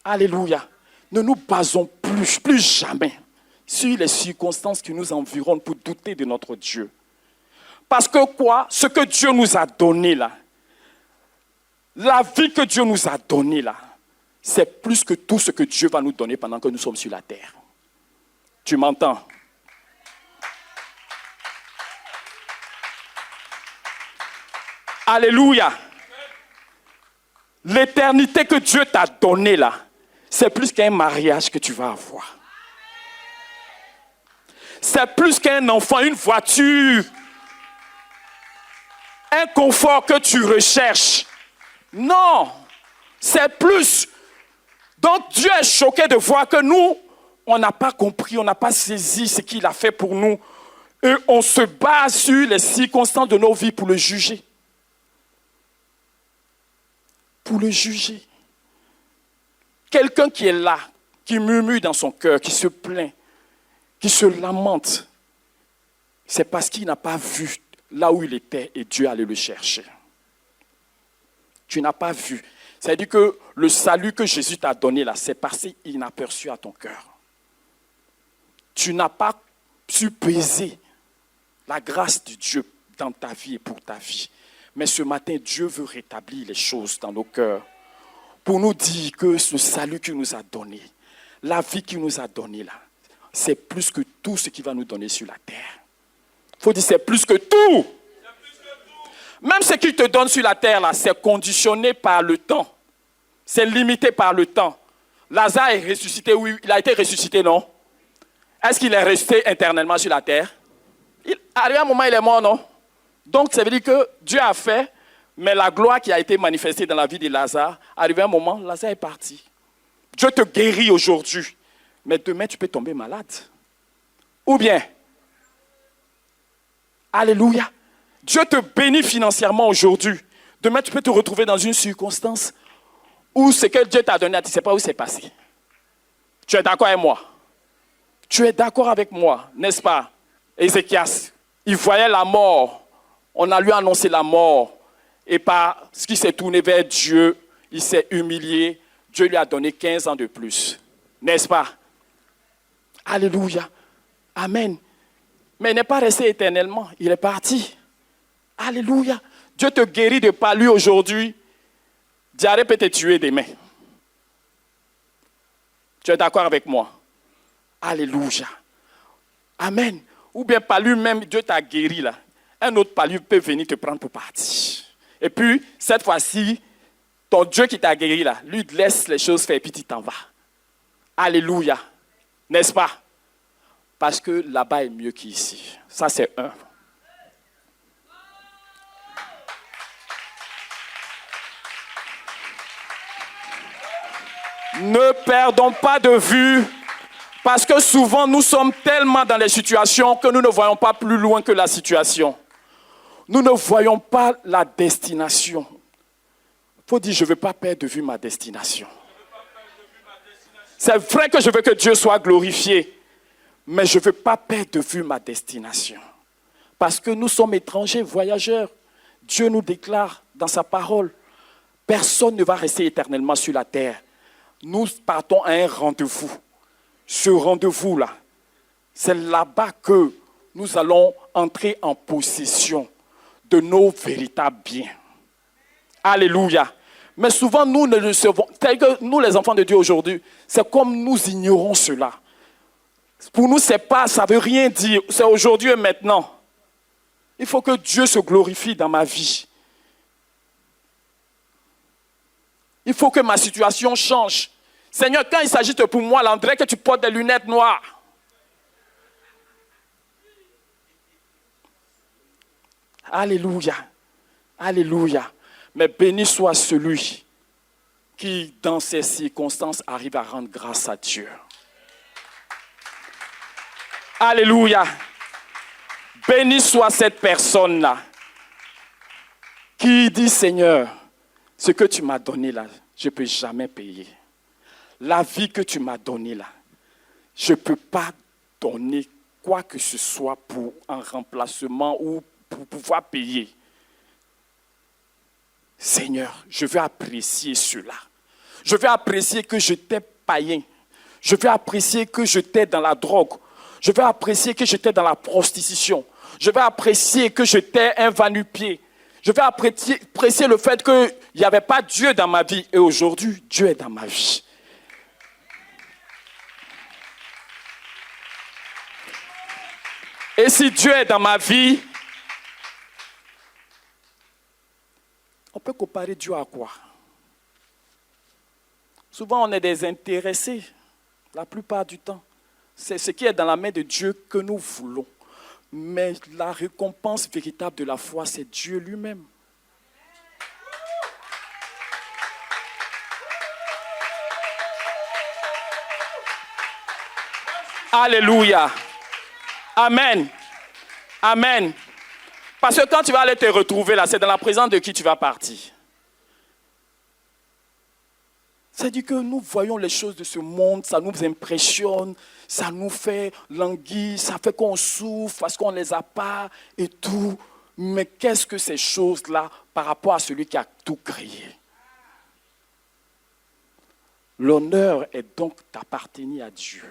Alléluia. Ne nous basons plus jamais sur les circonstances qui nous environnent pour douter de notre Dieu. Parce que quoi? Ce que Dieu nous a donné là, la vie que Dieu nous a donnée là, c'est plus que tout ce que Dieu va nous donner pendant que nous sommes sur la terre. Tu m'entends? Alléluia. L'éternité que Dieu t'a donnée là, c'est plus qu'un mariage que tu vas avoir. C'est plus qu'un enfant, une voiture, un confort que tu recherches. Non, c'est plus. Donc Dieu est choqué de voir que nous, on n'a pas compris, on n'a pas saisi ce qu'il a fait pour nous. Et on se base sur les circonstances de nos vies pour le juger. pour le juger. Quelqu'un qui est là, qui murmure dans son cœur, qui se plaint, qui se lamente, c'est parce qu'il n'a pas vu là où il était et Dieu allait le chercher. Tu n'as pas vu. C'est-à-dire que le salut que Jésus t'a donné là, c'est parce qu'il est inaperçu à ton cœur. Tu n'as pas su peser la grâce de Dieu dans ta vie et pour ta vie. Mais ce matin, Dieu veut rétablir les choses dans nos cœurs pour nous dire que ce salut qu'il nous a donné, la vie qu'il nous a donnée là, c'est plus que tout ce qu'il va nous donner sur la terre. Il faut dire c'est plus que tout. Même ce qu'il te donne sur la terre là, c'est conditionné par le temps. C'est limité par le temps. Lazare est ressuscité, oui, il a été ressuscité, non? Est-ce qu'il est resté éternellement sur la terre? Arrivé un moment, il est mort, non? Donc, ça veut dire que Dieu a fait, mais la gloire qui a été manifestée dans la vie de Lazare, arrivé un moment, Lazare est parti. Dieu te guérit aujourd'hui, mais demain, tu peux tomber malade. Ou bien, alléluia, Dieu te bénit financièrement aujourd'hui. Demain, tu peux te retrouver dans une circonstance où ce que Dieu t'a donné, tu ne sais pas où c'est passé. Tu es d'accord avec moi? Tu es d'accord avec moi, n'est-ce pas? Ézéchias, il voyait la mort. On a lui annoncé la mort. Et parce qu'il s'est tourné vers Dieu, il s'est humilié. Dieu lui a donné 15 ans de plus. N'est-ce pas? Alléluia. Amen. Mais il n'est pas resté éternellement. Il est parti. Alléluia. Dieu te guérit de par lui aujourd'hui. Diarrhée peut te tuer demain. Tu es d'accord avec moi? Alléluia. Amen. Ou bien par lui-même, Dieu t'a guéri là. Un autre par lui peut venir te prendre pour partir. Et puis, cette fois-ci, ton Dieu qui t'a guéri là, lui laisse les choses faire et puis tu t'en vas. Alléluia. N'est-ce pas? Parce que là-bas est mieux qu'ici. Ça, c'est un. Ne perdons pas de vue, parce que souvent nous sommes tellement dans les situations que nous ne voyons pas plus loin que la situation. Nous ne voyons pas la destination. Il faut dire, je ne veux pas perdre de vue ma destination. C'est vrai que je veux que Dieu soit glorifié, mais je ne veux pas perdre de vue ma destination. Parce que nous sommes étrangers, voyageurs. Dieu nous déclare dans sa parole, personne ne va rester éternellement sur la terre. Nous partons à un rendez-vous. Ce rendez-vous-là, c'est là-bas que nous allons entrer en possession de nos véritables biens. Alléluia. Mais souvent, nous ne le savons. Tel que nous, les enfants de Dieu aujourd'hui, c'est comme nous ignorons cela. Pour nous, c'est pas, ça ne veut rien dire. C'est aujourd'hui et maintenant. Il faut que Dieu se glorifie dans ma vie. Il faut que ma situation change. Seigneur, quand il s'agit de pour moi, l'André, que tu portes des lunettes noires. Alléluia. Alléluia. Mais béni soit celui qui, dans ces circonstances, arrive à rendre grâce à Dieu. Alléluia. Béni soit cette personne-là qui dit, Seigneur, ce que tu m'as donné là, je ne peux jamais payer. La vie que tu m'as donnée là, je ne peux pas donner quoi que ce soit pour un remplacement ou pour pouvoir payer. Seigneur, je veux apprécier cela. Je veux apprécier que j'étais païen. Je veux apprécier que j'étais dans la drogue. Je veux apprécier que j'étais dans la prostitution. Je veux apprécier que j'étais un va-nu-pied. Je veux apprécier le fait qu'il n'y avait pas Dieu dans ma vie. Et aujourd'hui, Dieu est dans ma vie. Et si Dieu est dans ma vie, on peut comparer Dieu à quoi? Souvent, on est des intéressés, la plupart du temps. C'est ce qui est dans la main de Dieu que nous voulons. Mais la récompense véritable de la foi, c'est Dieu lui-même. Alléluia. Amen. Amen. Parce que quand tu vas aller te retrouver là, c'est dans la présence de qui tu vas partir. C'est-à-dire que nous voyons les choses de ce monde, ça nous impressionne, ça nous fait languir, ça fait qu'on souffre parce qu'on ne les a pas et tout. Mais qu'est-ce que ces choses-là par rapport à celui qui a tout créé? L'honneur est donc d'appartenir à Dieu.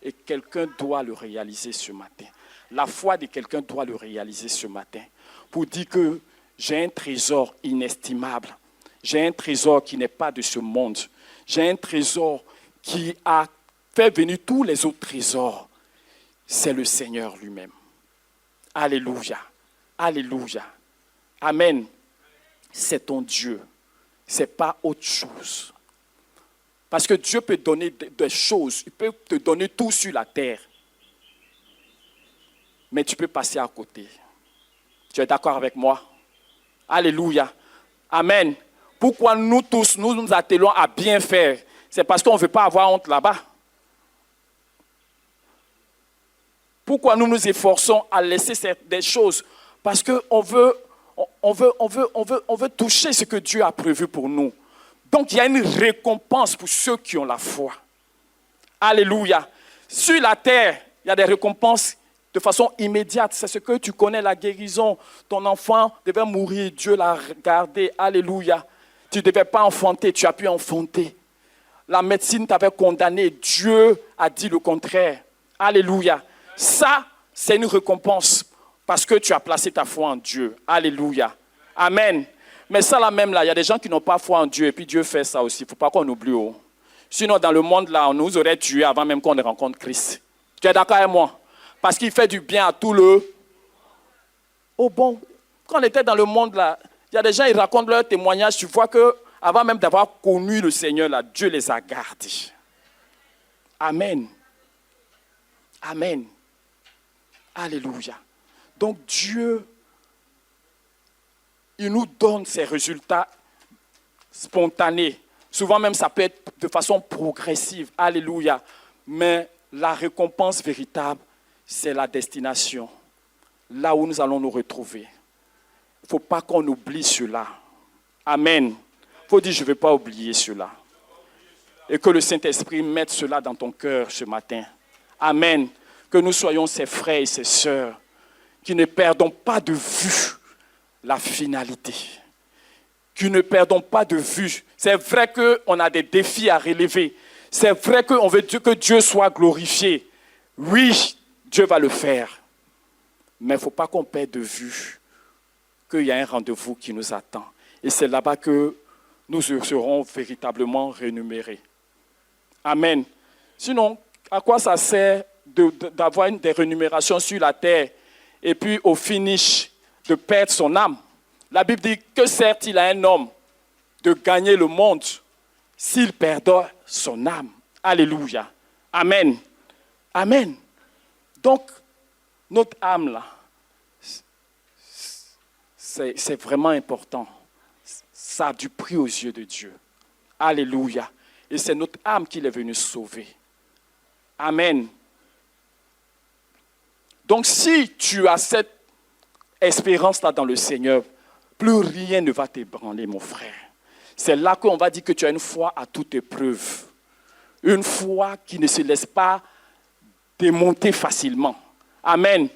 Et quelqu'un doit le réaliser ce matin. La foi de quelqu'un doit le réaliser ce matin. Pour dire que j'ai un trésor inestimable. J'ai un trésor qui n'est pas de ce monde. J'ai un trésor qui a fait venir tous les autres trésors. C'est le Seigneur lui-même. Alléluia. Alléluia. Amen. C'est ton Dieu. Ce n'est pas autre chose. Parce que Dieu peut donner des choses. Il peut te donner tout sur la terre. Mais tu peux passer à côté. Tu es d'accord avec moi? Alléluia. Amen. Pourquoi nous tous, nous attelons à bien faire? C'est parce qu'on ne veut pas avoir honte là-bas. Pourquoi nous nous efforçons à laisser des choses? Parce qu'on veut toucher ce que Dieu a prévu pour nous. Donc, il y a une récompense pour ceux qui ont la foi. Alléluia. Sur la terre, il y a des récompenses de façon immédiate. C'est ce que tu connais, la guérison. Ton enfant devait mourir, Dieu l'a gardé. Alléluia. Tu ne devais pas enfanter, tu as pu enfanter. La médecine t'avait condamné, Dieu a dit le contraire. Alléluia. Ça, c'est une récompense parce que tu as placé ta foi en Dieu. Alléluia. Amen. Mais ça là même là, il y a des gens qui n'ont pas foi en Dieu et puis Dieu fait ça aussi. Il ne faut pas qu'on oublie. Oh. Sinon, dans le monde là, on nous aurait tués avant même qu'on ne rencontre Christ. Tu es d'accord avec moi? Parce qu'il fait du bien à tout le... Oh bon, quand on était dans le monde là, il y a des gens, ils racontent leur témoignage, tu vois qu'avant même d'avoir connu le Seigneur là, Dieu les a gardés. Amen. Amen. Alléluia. Donc Dieu, il nous donne ces résultats spontanés. Souvent même, ça peut être de façon progressive. Alléluia. Mais la récompense véritable, c'est la destination. Là où nous allons nous retrouver. Il ne faut pas qu'on oublie cela. Amen. Il faut dire, je ne vais pas oublier cela. Et que le Saint-Esprit mette cela dans ton cœur ce matin. Amen. Que nous soyons ses frères et ses sœurs qui ne perdons pas de vue la finalité. Qui ne perdons pas de vue. C'est vrai qu'on a des défis à relever. C'est vrai qu'on veut que Dieu soit glorifié. Oui, Dieu va le faire. Mais il ne faut pas qu'on perde de vue qu'il y a un rendez-vous qui nous attend. Et c'est là-bas que nous serons véritablement rémunérés. Amen. Sinon, à quoi ça sert d'avoir des rémunérations sur la terre et puis au finish de perdre son âme? La Bible dit que sert-il à un homme de gagner le monde s'il perdait son âme? Alléluia. Amen. Amen. Donc, notre âme là, c'est vraiment important. Ça a du prix aux yeux de Dieu. Alléluia. Et c'est notre âme qu'il est venu sauver. Amen. Donc si tu as cette espérance-là dans le Seigneur, plus rien ne va t'ébranler, mon frère. C'est là qu'on va dire que tu as une foi à toute épreuve. Une foi qui ne se laisse pas démonter facilement. Amen.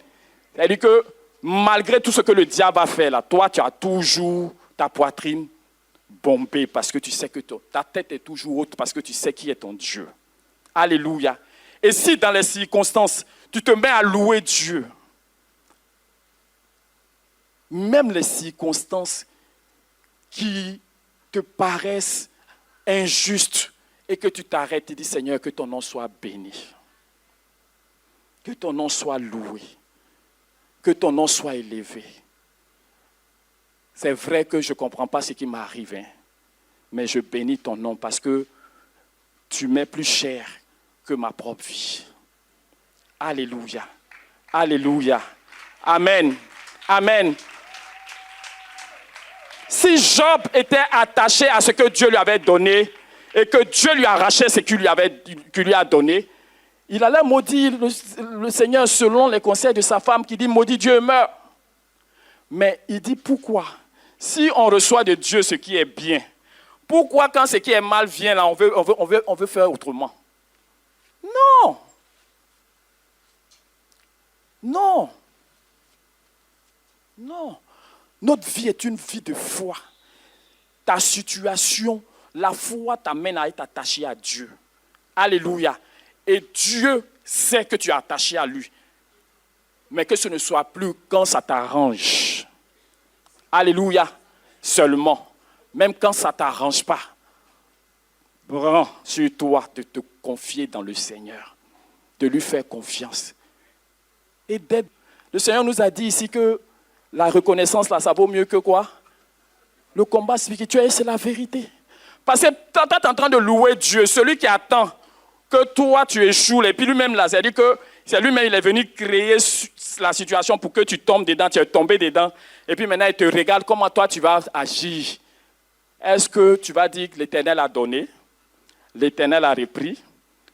C'est-à-dire que malgré tout ce que le diable a fait là, toi tu as toujours ta poitrine bombée parce que tu sais que ta tête est toujours haute parce que tu sais qui est ton Dieu. Alléluia. Et si dans les circonstances, tu te mets à louer Dieu, même les circonstances qui te paraissent injustes et que tu t'arrêtes et dis Seigneur, que ton nom soit béni. Que ton nom soit loué. Que ton nom soit élevé. C'est vrai que je ne comprends pas ce qui m'arrive, hein, mais je bénis ton nom parce que tu m'es plus cher que ma propre vie. Alléluia. Alléluia. Amen. Amen. Si Job était attaché à ce que Dieu lui avait donné et que Dieu lui arrachait ce qu'il lui a donné, il allait maudire le Seigneur selon les conseils de sa femme qui dit « Maudit Dieu, meurt ». Mais il dit « Pourquoi ? Si on reçoit de Dieu ce qui est bien, Pourquoi quand ce qui est mal vient là, on veut faire autrement? Non. Non. Non. Notre vie est une vie de foi. Ta situation, la foi t'amène à être attaché à Dieu. Alléluia. Et Dieu sait que tu es attaché à lui. Mais que ce ne soit plus quand ça t'arrange. Alléluia. Seulement. Même quand ça ne t'arrange pas. Prends sur toi de te confier dans le Seigneur. De lui faire confiance. Et d'être. Le Seigneur nous a dit ici que la reconnaissance, là, ça vaut mieux que quoi? Le combat spirituel, c'est la vérité. Parce que tu es en train de louer Dieu, celui qui attend que toi, tu échoues. Et puis lui-même, là, c'est-à-dire que c'est lui-même, il est venu créer la situation pour que tu tombes dedans, tu es tombé dedans. Et puis maintenant, il te regarde comment toi, tu vas agir. Est-ce que tu vas dire que l'Éternel a donné, l'Éternel a repris,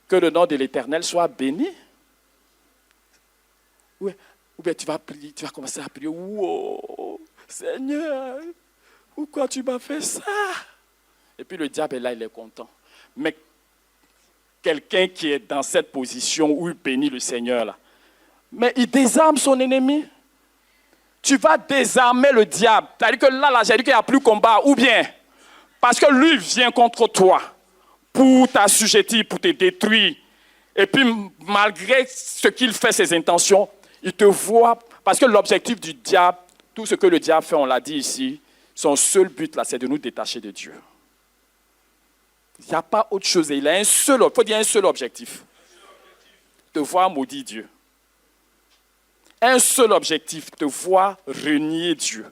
que le nom de l'Éternel soit béni? Oui. Ou bien tu vas prier, tu vas commencer à prier. Wow, Seigneur, pourquoi tu m'as fait ça? Et puis le diable est là, il est content. Mais quelqu'un qui est dans cette position où il bénit le Seigneur, là, mais il désarme son ennemi. Tu vas désarmer le diable. C'est-à-dire que là, j'ai dit qu'il n'y a plus combat. Ou bien, parce que lui vient contre toi pour t'assujettir, pour te détruire. Et puis, malgré ce qu'il fait, ses intentions, il te voit, parce que l'objectif du diable, tout ce que le diable fait, on l'a dit ici, son seul but là, c'est de nous détacher de Dieu. Il n'y a pas autre chose. Il a un seul, il faut dire un seul objectif. De voir maudire Dieu. Un seul objectif, te voir renier Dieu.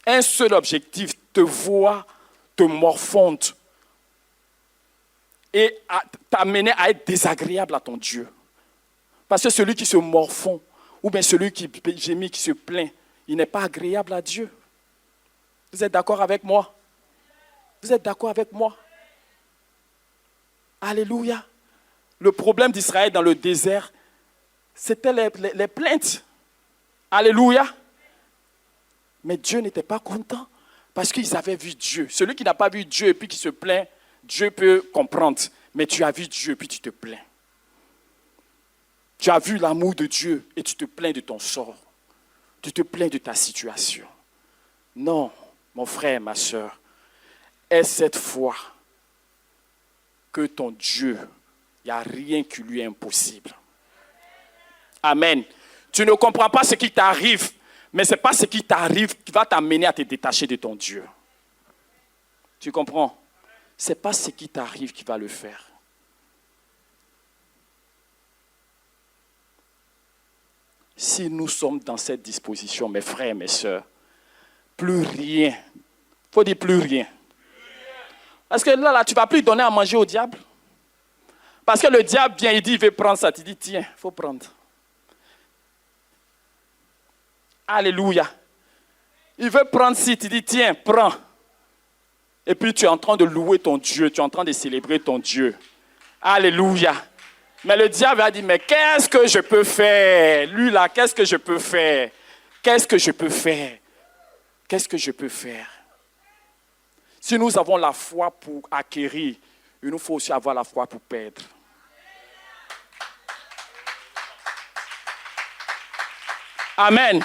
Un seul objectif, te voir te morfondre et t'amener à être désagréable à ton Dieu. Parce que celui qui se morfond, ou bien celui qui gémit, qui se plaint, il n'est pas agréable à Dieu. Vous êtes d'accord avec moi? Vous êtes d'accord avec moi? Alléluia. Le problème d'Israël dans le désert, c'était les plaintes. Alléluia. Mais Dieu n'était pas content parce qu'ils avaient vu Dieu. Celui qui n'a pas vu Dieu et puis qui se plaint, Dieu peut comprendre. Mais tu as vu Dieu et puis tu te plains. Tu as vu l'amour de Dieu et tu te plains de ton sort. Tu te plains de ta situation. Non, mon frère, ma soeur, est cette foi que ton Dieu, il n'y a rien qui lui est impossible. Amen. Tu ne comprends pas ce qui t'arrive, mais ce n'est pas ce qui t'arrive qui va t'amener à te détacher de ton Dieu. Tu comprends? Ce n'est pas ce qui t'arrive qui va le faire. Si nous sommes dans cette disposition, mes frères, mes sœurs, plus rien. Il faut dire plus rien. Parce que là, tu ne vas plus donner à manger au diable. Parce que le diable vient, il dit, il veut prendre ça. Tu dis, tiens, il faut prendre. Alléluia. Il veut prendre ci, tu dis, tiens, prends. Et puis tu es en train de louer ton Dieu, tu es en train de célébrer ton Dieu. Alléluia. Mais le diable a dit, mais qu'est-ce que je peux faire? Lui là, qu'est-ce que je peux faire? Qu'est-ce que je peux faire? Qu'est-ce que je peux faire? Si nous avons la foi pour acquérir, il nous faut aussi avoir la foi pour perdre. Amen.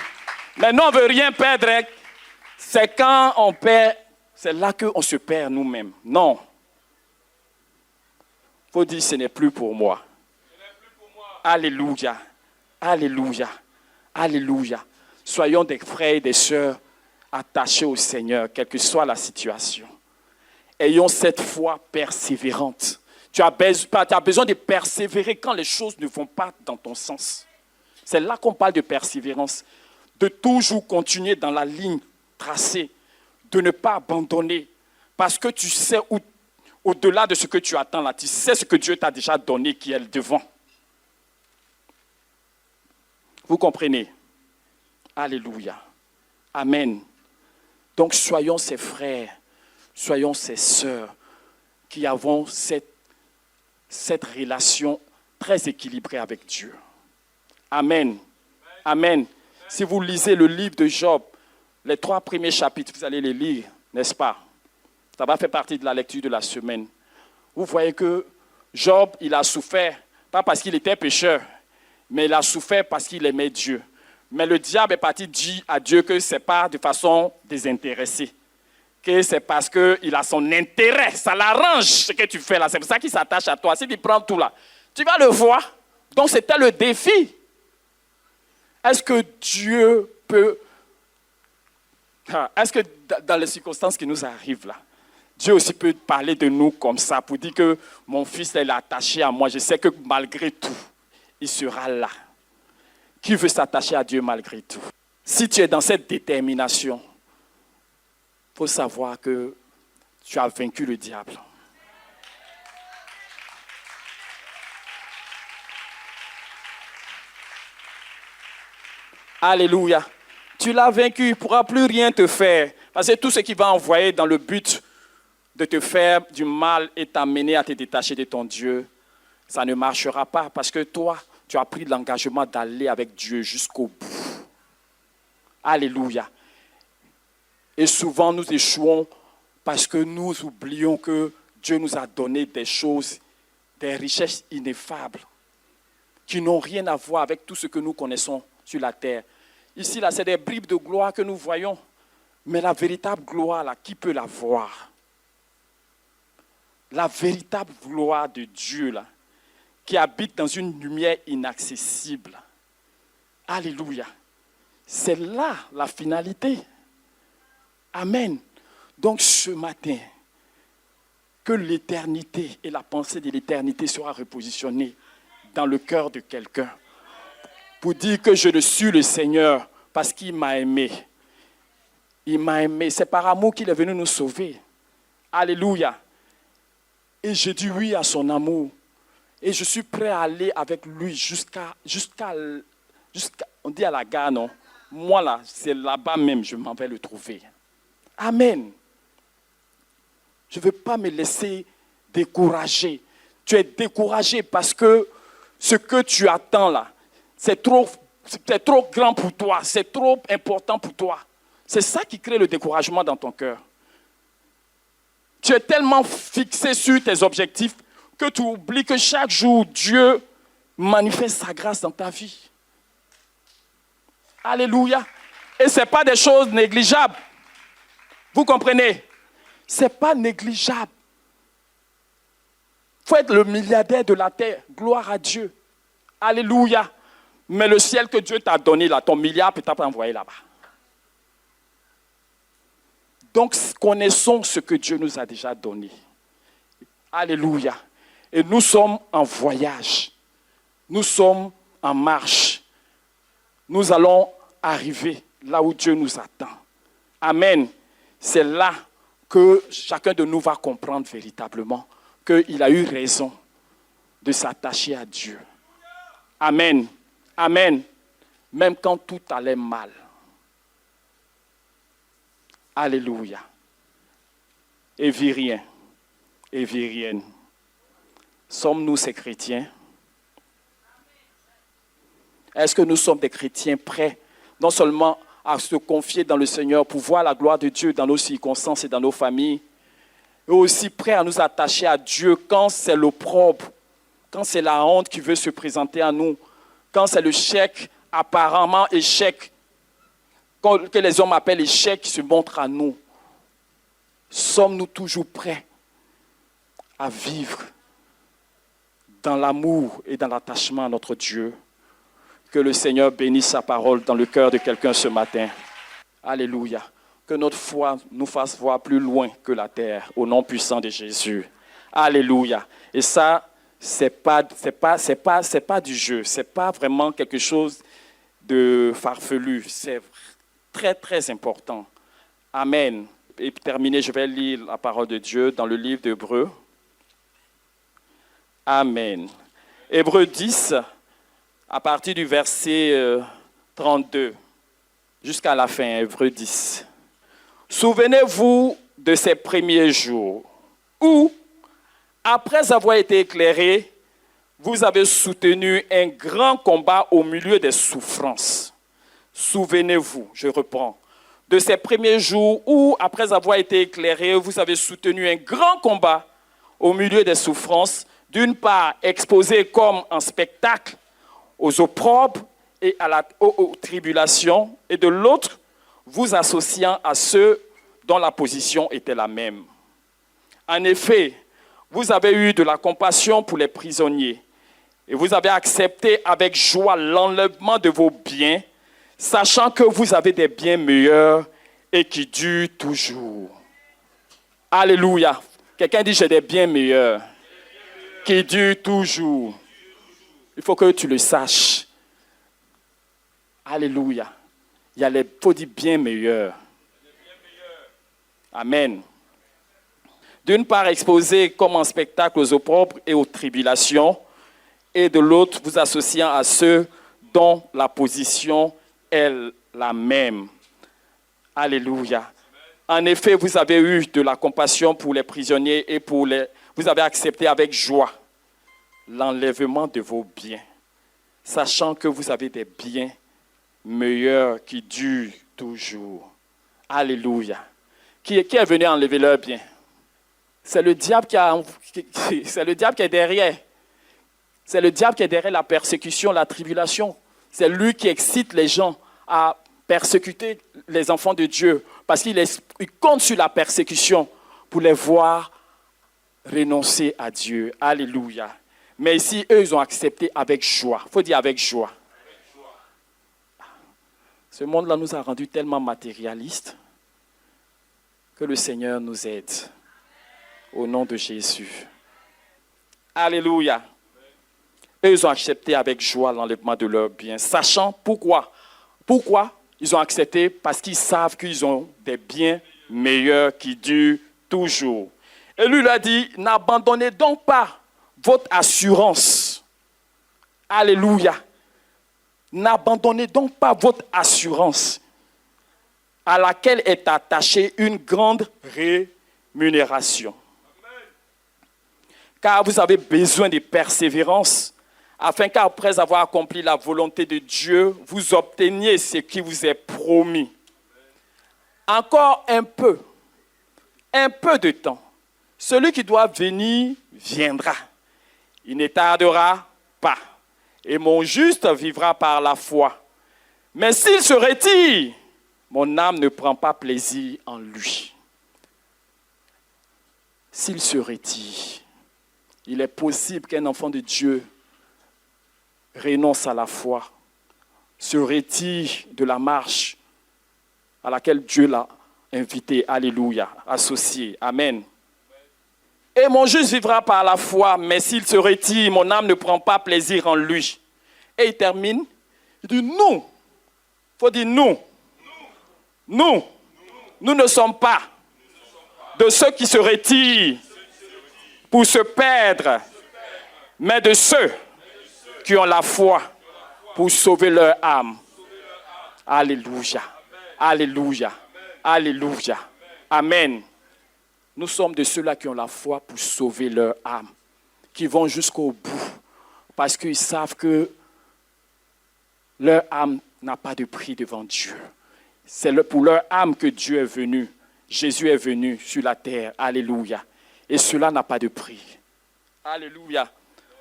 Mais nous, on ne veut rien perdre. C'est quand on perd, c'est là qu'on se perd nous-mêmes. Non. Il faut dire, ce n'est plus pour moi. Alléluia. Alléluia. Alléluia. Soyons des frères et des sœurs attachés au Seigneur, quelle que soit la situation. Ayons cette foi persévérante. Tu as besoin de persévérer quand les choses ne vont pas dans ton sens. C'est là qu'on parle de persévérance. De toujours continuer dans la ligne tracée. De ne pas abandonner. Parce que tu sais au-delà de ce que tu attends là, tu sais ce que Dieu t'a déjà donné qui est devant. Vous comprenez? Alléluia. Amen. Donc soyons ces frères, soyons ces sœurs qui avons cette relation très équilibrée avec Dieu. Amen. Amen. Si vous lisez le livre de Job, les 3 premiers chapitres, vous allez les lire, n'est-ce pas? Ça va faire partie de la lecture de la semaine. Vous voyez que Job, il a souffert, pas parce qu'il était pécheur, mais il a souffert parce qu'il aimait Dieu. Mais le diable est parti dire à Dieu que ce n'est pas de façon désintéressée, que c'est parce qu'il a son intérêt, ça l'arrange ce que tu fais là, c'est pour ça qu'il s'attache à toi. Si tu prends tout là, tu vas le voir. Donc c'était le défi. Est-ce que Dieu peut... Est-ce que dans les circonstances qui nous arrivent là, Dieu aussi peut parler de nous comme ça pour dire que mon fils est attaché à moi. Je sais que malgré tout, il sera là. Qui veut s'attacher à Dieu malgré tout? Si tu es dans cette détermination, il faut savoir que tu as vaincu le diable. Alléluia. Tu l'as vaincu, il ne pourra plus rien te faire. Parce que tout ce qui va envoyer dans le but de te faire du mal et t'amener à te détacher de ton Dieu, ça ne marchera pas. Parce que toi, tu as pris l'engagement d'aller avec Dieu jusqu'au bout. Alléluia. Et souvent, nous échouons parce que nous oublions que Dieu nous a donné des choses, des richesses ineffables, qui n'ont rien à voir avec tout ce que nous connaissons sur la terre. Ici, là, c'est des bribes de gloire que nous voyons. Mais la véritable gloire, là, qui peut la voir? La véritable gloire de Dieu, là, qui habite dans une lumière inaccessible. Alléluia. C'est là la finalité. Amen. Donc ce matin, que l'éternité et la pensée de l'éternité sera repositionnée dans le cœur de quelqu'un. Pour dire que je le suis le Seigneur parce qu'il m'a aimé. Il m'a aimé. C'est par amour qu'il est venu nous sauver. Alléluia. Et j'ai dit oui à son amour. Et je suis prêt à aller avec lui jusqu'à on dit à la gare, non? Moi là, c'est là-bas même, je m'en vais le trouver. Amen. Je ne veux pas me laisser décourager. Tu es découragé parce que ce que tu attends là, c'est trop grand pour toi, c'est trop important pour toi. C'est ça qui crée le découragement dans ton cœur. Tu es tellement fixé sur tes objectifs que tu oublies que chaque jour, Dieu manifeste sa grâce dans ta vie. Alléluia. Et ce n'est pas des choses négligeables. Vous comprenez? Ce n'est pas négligeable. Il faut être le milliardaire de la terre. Gloire à Dieu. Alléluia. Mais le ciel que Dieu t'a donné, là, ton milliard peut t'envoyer envoyé là-bas. Donc, connaissons ce que Dieu nous a déjà donné. Alléluia. Et nous sommes en voyage. Nous sommes en marche. Nous allons arriver là où Dieu nous attend. Amen. C'est là que chacun de nous va comprendre véritablement qu'il a eu raison de s'attacher à Dieu. Amen. Amen. Même quand tout allait mal. Alléluia. Et virien, et virienne, sommes-nous ces chrétiens? Est-ce que nous sommes des chrétiens prêts, non seulement à se confier dans le Seigneur pour voir la gloire de Dieu dans nos circonstances et dans nos familles, mais aussi prêts à nous attacher à Dieu quand c'est l'opprobre, quand c'est la honte qui veut se présenter à nous, quand c'est le chèque, apparemment échec, que les hommes appellent échec qui se montre à nous. Sommes-nous toujours prêts à vivre dans l'amour et dans l'attachement à notre Dieu? Que le Seigneur bénisse sa parole dans le cœur de quelqu'un ce matin. Alléluia. Que notre foi nous fasse voir plus loin que la terre, au nom puissant de Jésus. Alléluia. Et ça, c'est pas du jeu. C'est pas vraiment quelque chose de farfelu. C'est très, très important. Amen. Et pour terminer, je vais lire la parole de Dieu dans le livre d'Hébreux. Amen. Hébreux 10, à partir du verset 32, jusqu'à la fin, Hébreux 10. Souvenez-vous de ces premiers jours où, après avoir été éclairés, vous avez soutenu un grand combat au milieu des souffrances. Souvenez-vous, je reprends, de ces premiers jours où, après avoir été éclairé, vous avez soutenu un grand combat au milieu des souffrances, d'une part exposé comme un spectacle aux opprobres et aux tribulations, et de l'autre, vous associant à ceux dont la position était la même. En effet, vous avez eu de la compassion pour les prisonniers, et vous avez accepté avec joie l'enlèvement de vos biens, sachant que vous avez des biens meilleurs et qui durent toujours. Alléluia. Quelqu'un dit, j'ai des biens meilleurs qui durent toujours. Il faut que tu le saches. Alléluia. Il faut dire bien meilleur. Amen. D'une part, exposé comme un spectacle aux opprobres et aux tribulations, et de l'autre, vous associant à ceux dont la position est la même. Alléluia. En effet, vous avez eu de la compassion pour les prisonniers et vous avez accepté avec joie l'enlèvement de vos biens, sachant que vous avez des biens meilleurs qui durent toujours. Alléluia. Qui est venu enlever leurs biens? C'est le diable c'est le diable qui est derrière. C'est le diable qui est derrière la persécution, la tribulation. C'est lui qui excite les gens à persécuter les enfants de Dieu parce qu'il compte sur la persécution pour les voir renoncer à Dieu. Alléluia. Mais ici, eux, ils ont accepté avec joie. Il faut dire avec joie. Ce monde-là nous a rendus tellement matérialistes que le Seigneur nous aide. Au nom de Jésus. Alléluia. Eux, ils ont accepté avec joie l'enlèvement de leurs biens, sachant pourquoi. Pourquoi ils ont accepté? Parce qu'ils savent qu'ils ont des biens meilleurs qui durent toujours. Et lui a dit, n'abandonnez donc pas votre assurance. Alléluia. N'abandonnez donc pas votre assurance à laquelle est attachée une grande rémunération. Car vous avez besoin de persévérance, afin qu'après avoir accompli la volonté de Dieu, vous obteniez ce qui vous est promis. Encore un peu de temps. Celui qui doit venir viendra. Il ne tardera pas. Et mon juste vivra par la foi. Mais s'il se retire, mon âme ne prend pas plaisir en lui. S'il se retire, il est possible qu'un enfant de Dieu renonce à la foi, se retire de la marche à laquelle Dieu l'a invité, alléluia, associé, amen. Et mon juste vivra par la foi, mais s'il se retire, mon âme ne prend pas plaisir en lui. Et il termine, il dit nous, il faut dire nous ne sommes pas de ceux qui se retirent pour se perdre, mais de ceux qui ont la foi pour sauver leur âme. Alléluia, alléluia, alléluia, amen. Nous sommes de ceux-là qui ont la foi pour sauver leur âme, qui vont jusqu'au bout, parce qu'ils savent que leur âme n'a pas de prix devant Dieu. C'est pour leur âme que Dieu est venu. Jésus est venu sur la terre. Alléluia. Et cela n'a pas de prix. Alléluia.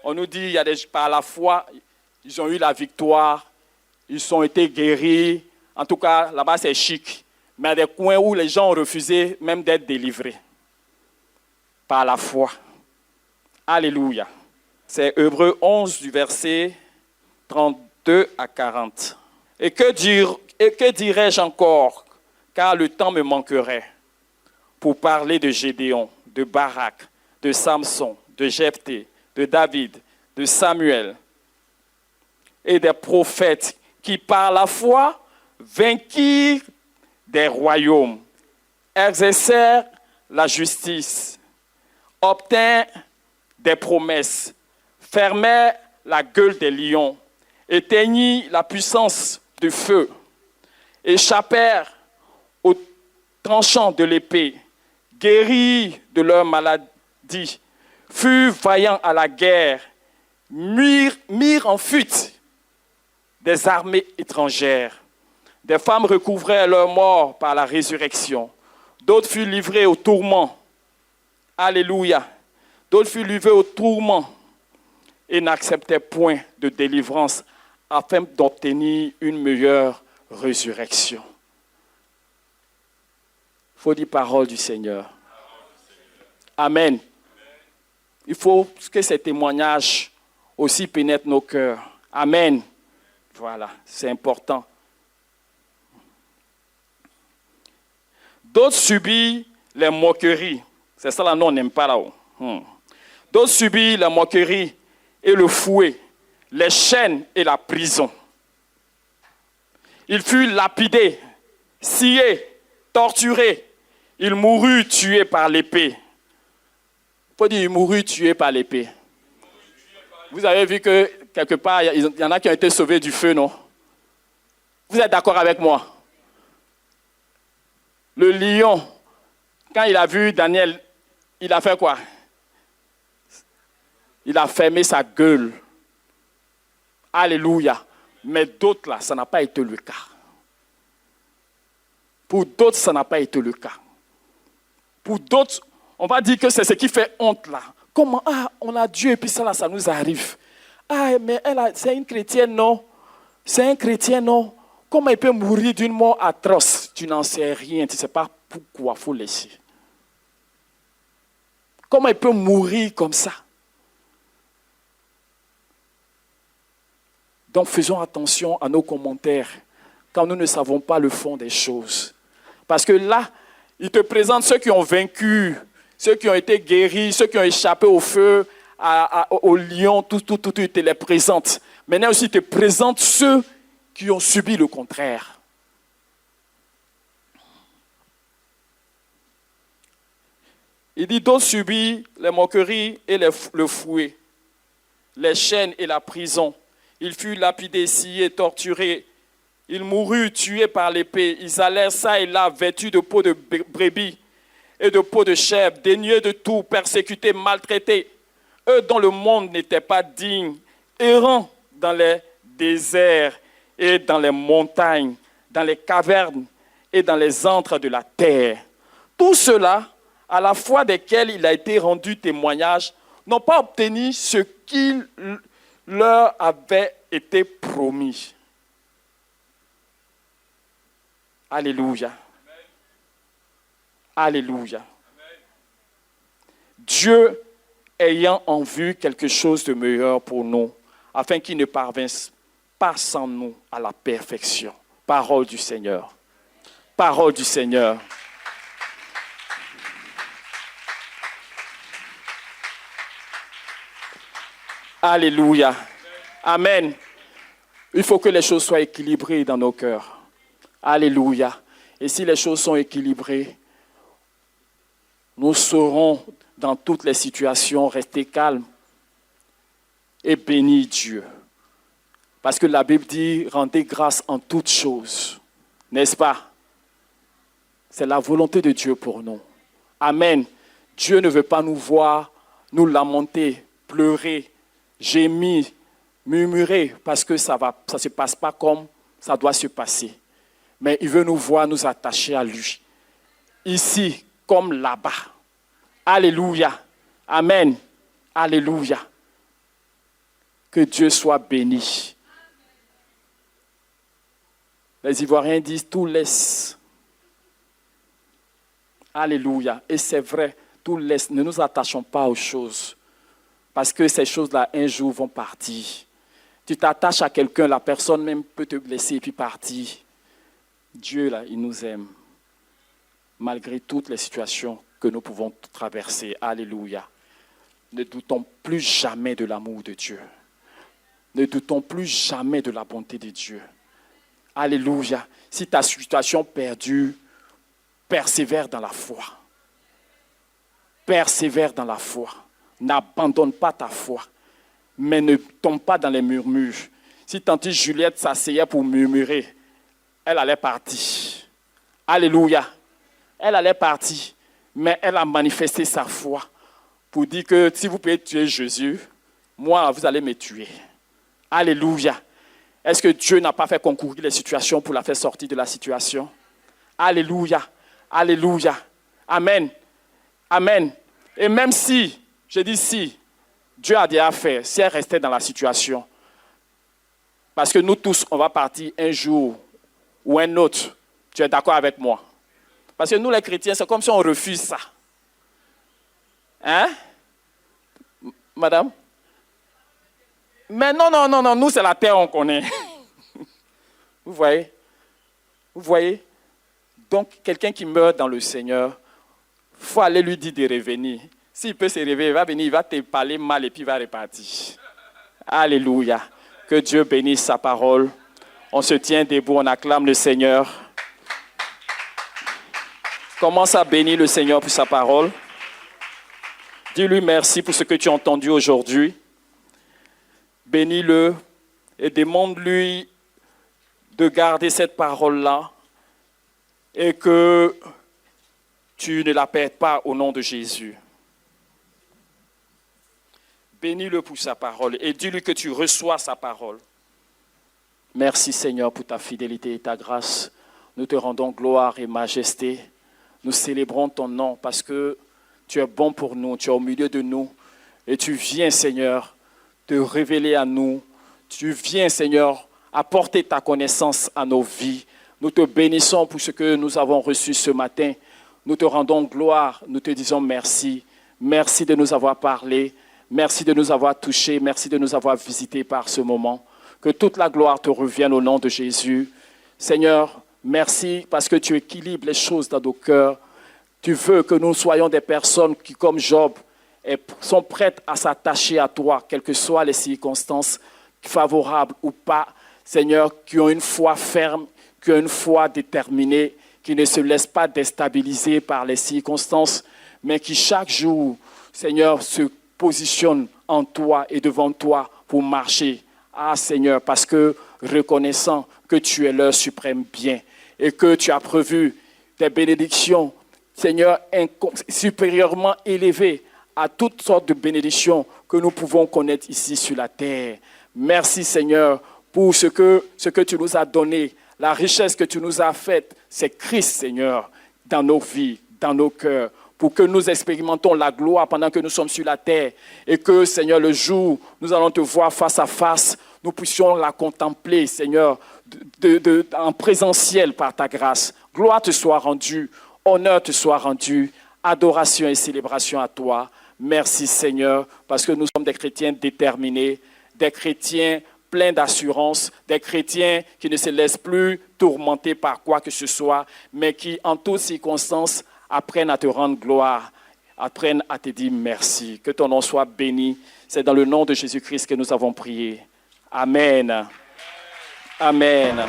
On nous dit, par la foi, ils ont eu la victoire. Ils ont été guéris. En tout cas, là-bas, c'est chic. Mais il y a des coins où les gens ont refusé même d'être délivrés. Par la foi. Alléluia. C'est Hébreux 11 du verset 32 à 40. Et que dirais-je encore, car le temps me manquerait, pour parler de Gédéon, de Barak, de Samson, de Jephthé, de David, de Samuel et des prophètes qui par la foi vainquirent des royaumes, exercèrent la justice, obtinrent des promesses, fermèrent la gueule des lions, éteignirent la puissance du feu, échappèrent aux tranchants de l'épée, guéris de leur maladie, furent vaillants à la guerre, mirent en fuite des armées étrangères. Des femmes recouvraient leur mort par la résurrection. D'autres furent livrés au tourment. Alléluia. D'autres furent livrés au tourment et n'acceptaient point de délivrance afin d'obtenir une meilleure résurrection. Il faut dire parole du Seigneur. Amen. Il faut que ces témoignages aussi pénètrent nos cœurs. Amen. Voilà, c'est important. D'autres subissent les moqueries. C'est ça là, non, on n'aime pas là-haut. D'autres subissent les moqueries et le fouet, les chaînes et la prison. Il fut lapidé, scié, torturé. Il mourut tué par l'épée. Il faut dire, il mourut tué par l'épée. Vous avez vu que quelque part, il y en a qui ont été sauvés du feu, non? Vous êtes d'accord avec moi? Le lion, quand il a vu Daniel, il a fait quoi? Il a fermé sa gueule. Alléluia. Mais d'autres, là, ça n'a pas été le cas. Pour d'autres, ça n'a pas été le cas. Pour d'autres, on va dire que c'est ce qui fait honte, là. Comment? Ah, on a Dieu et puis ça, là, ça nous arrive. Ah, mais c'est une chrétienne, non? C'est un chrétien, non? Comment il peut mourir d'une mort atroce? Tu n'en sais rien, tu ne sais pas pourquoi il faut laisser. Comment il peut mourir comme ça? Donc faisons attention à nos commentaires quand nous ne savons pas le fond des choses. Parce que là, il te présente ceux qui ont vaincu, ceux qui ont été guéris, ceux qui ont échappé au feu, au lion, tout, il te les présente. Maintenant aussi, il te présente ceux qui ont subi le contraire. Il dit, d'autres subissent les moqueries et le fouet, les chaînes et la prison. Il fut lapidé, scié, torturé. Il mourut, tué par l'épée. Ils allèrent ça et là, vêtus de peau de brebis et de peau de chèvre, dénués de tout, persécutés, maltraités. Eux dont le monde n'était pas digne, errant dans les déserts et dans les montagnes, dans les cavernes et dans les antres de la terre. Tout cela, à la foi desquels il a été rendu témoignage, n'ont pas obtenu ce qu'il leur avait été promis. Alléluia. Alléluia. Dieu ayant en vue quelque chose de meilleur pour nous, afin qu'il ne parvienne pas sans nous à la perfection. Parole du Seigneur. Parole du Seigneur. Alléluia. Amen. Il faut que les choses soient équilibrées dans nos cœurs. Alléluia. Et si les choses sont équilibrées, nous saurons dans toutes les situations rester calmes et bénir Dieu. Parce que la Bible dit, rendez grâce en toutes choses. N'est-ce pas? C'est la volonté de Dieu pour nous. Amen. Dieu ne veut pas nous voir, nous lamenter, pleurer, gémir, murmurer, parce que ça ne se passe pas comme ça doit se passer. Mais il veut nous voir, nous attacher à lui. Ici, comme là-bas. Alléluia. Amen. Alléluia. Que Dieu soit béni. Les Ivoiriens disent tout laisse. Alléluia. Et c'est vrai, tout laisse. Ne nous attachons pas aux choses. Parce que ces choses-là, un jour, vont partir. Tu t'attaches à quelqu'un, la personne même peut te blesser et puis partir. Dieu, là, il nous aime. Malgré toutes les situations que nous pouvons traverser. Alléluia. Ne doutons plus jamais de l'amour de Dieu. Ne doutons plus jamais de la bonté de Dieu. Alléluia. Si ta situation perdue, persévère dans la foi. Persévère dans la foi. N'abandonne pas ta foi. Mais ne tombe pas dans les murmures. Si tante Juliette s'asseyait pour murmurer, elle allait partir. Alléluia. Elle allait partir. Mais elle a manifesté sa foi pour dire que si vous pouvez tuer Jésus, moi, vous allez me tuer. Alléluia. Est-ce que Dieu n'a pas fait concourir les situations pour la faire sortir de la situation? Alléluia. Alléluia. Amen. Amen. Et même si, je dis si, Dieu a déjà fait, si elle restait dans la situation, parce que nous tous, on va partir un jour ou un autre, tu es d'accord avec moi? Parce que nous, les chrétiens, c'est comme si on refuse ça. Hein? Madame? Mais non, nous, c'est la terre, on connaît. Vous voyez? Vous voyez? Donc, quelqu'un qui meurt dans le Seigneur, il faut aller lui dire de revenir. S'il peut se réveiller, il va venir, il va te parler mal et puis il va repartir. Alléluia. Que Dieu bénisse sa parole. On se tient debout, on acclame le Seigneur. Commence à bénir le Seigneur pour sa parole. Dis-lui merci pour ce que tu as entendu aujourd'hui. Bénis-le et demande-lui de garder cette parole-là et que tu ne la perds pas au nom de Jésus. Bénis-le pour sa parole et dis-lui que tu reçois sa parole. Merci Seigneur pour ta fidélité et ta grâce. Nous te rendons gloire et majesté. Nous célébrons ton nom parce que tu es bon pour nous, tu es au milieu de nous et tu viens Seigneur te révéler à nous. Tu viens Seigneur apporter ta connaissance à nos vies. Nous te bénissons pour ce que nous avons reçu ce matin. Nous te rendons gloire, nous te disons merci. Merci de nous avoir parlé. Merci de nous avoir touchés. Merci de nous avoir visités par ce moment. Que toute la gloire te revienne au nom de Jésus. Seigneur, merci parce que tu équilibres les choses dans nos cœurs. Tu veux que nous soyons des personnes qui, comme Job, sont prêtes à s'attacher à toi, quelles que soient les circonstances, favorables ou pas. Seigneur, qui ont une foi ferme, qui ont une foi déterminée, qui ne se laissent pas déstabiliser par les circonstances, mais qui chaque jour, Seigneur, se positionnent en toi et devant toi pour marcher. Ah Seigneur, parce que reconnaissant que tu es leur suprême bien et que tu as prévu des bénédictions, Seigneur, supérieurement élevées à toutes sortes de bénédictions que nous pouvons connaître ici sur la terre. Merci Seigneur pour ce que tu nous as donné, la richesse que tu nous as faite. C'est Christ Seigneur dans nos vies, dans nos cœurs, pour que nous expérimentons la gloire pendant que nous sommes sur la terre et que Seigneur, le jour où nous allons te voir face à face, nous puissions la contempler Seigneur en présentiel par ta grâce. Gloire te soit rendue, honneur te soit rendu, adoration et célébration à toi. Merci Seigneur, parce que nous sommes des chrétiens déterminés, des chrétiens pleins d'assurance, des chrétiens qui ne se laissent plus tourmenter par quoi que ce soit, mais qui en toutes circonstances apprennent à te rendre gloire, apprennent à te dire merci. Que ton nom soit béni. C'est dans le nom de Jésus-Christ que nous avons prié. Amen. Amen.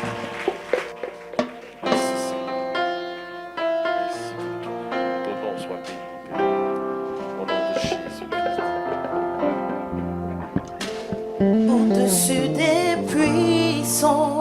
Au-dessus des puissants,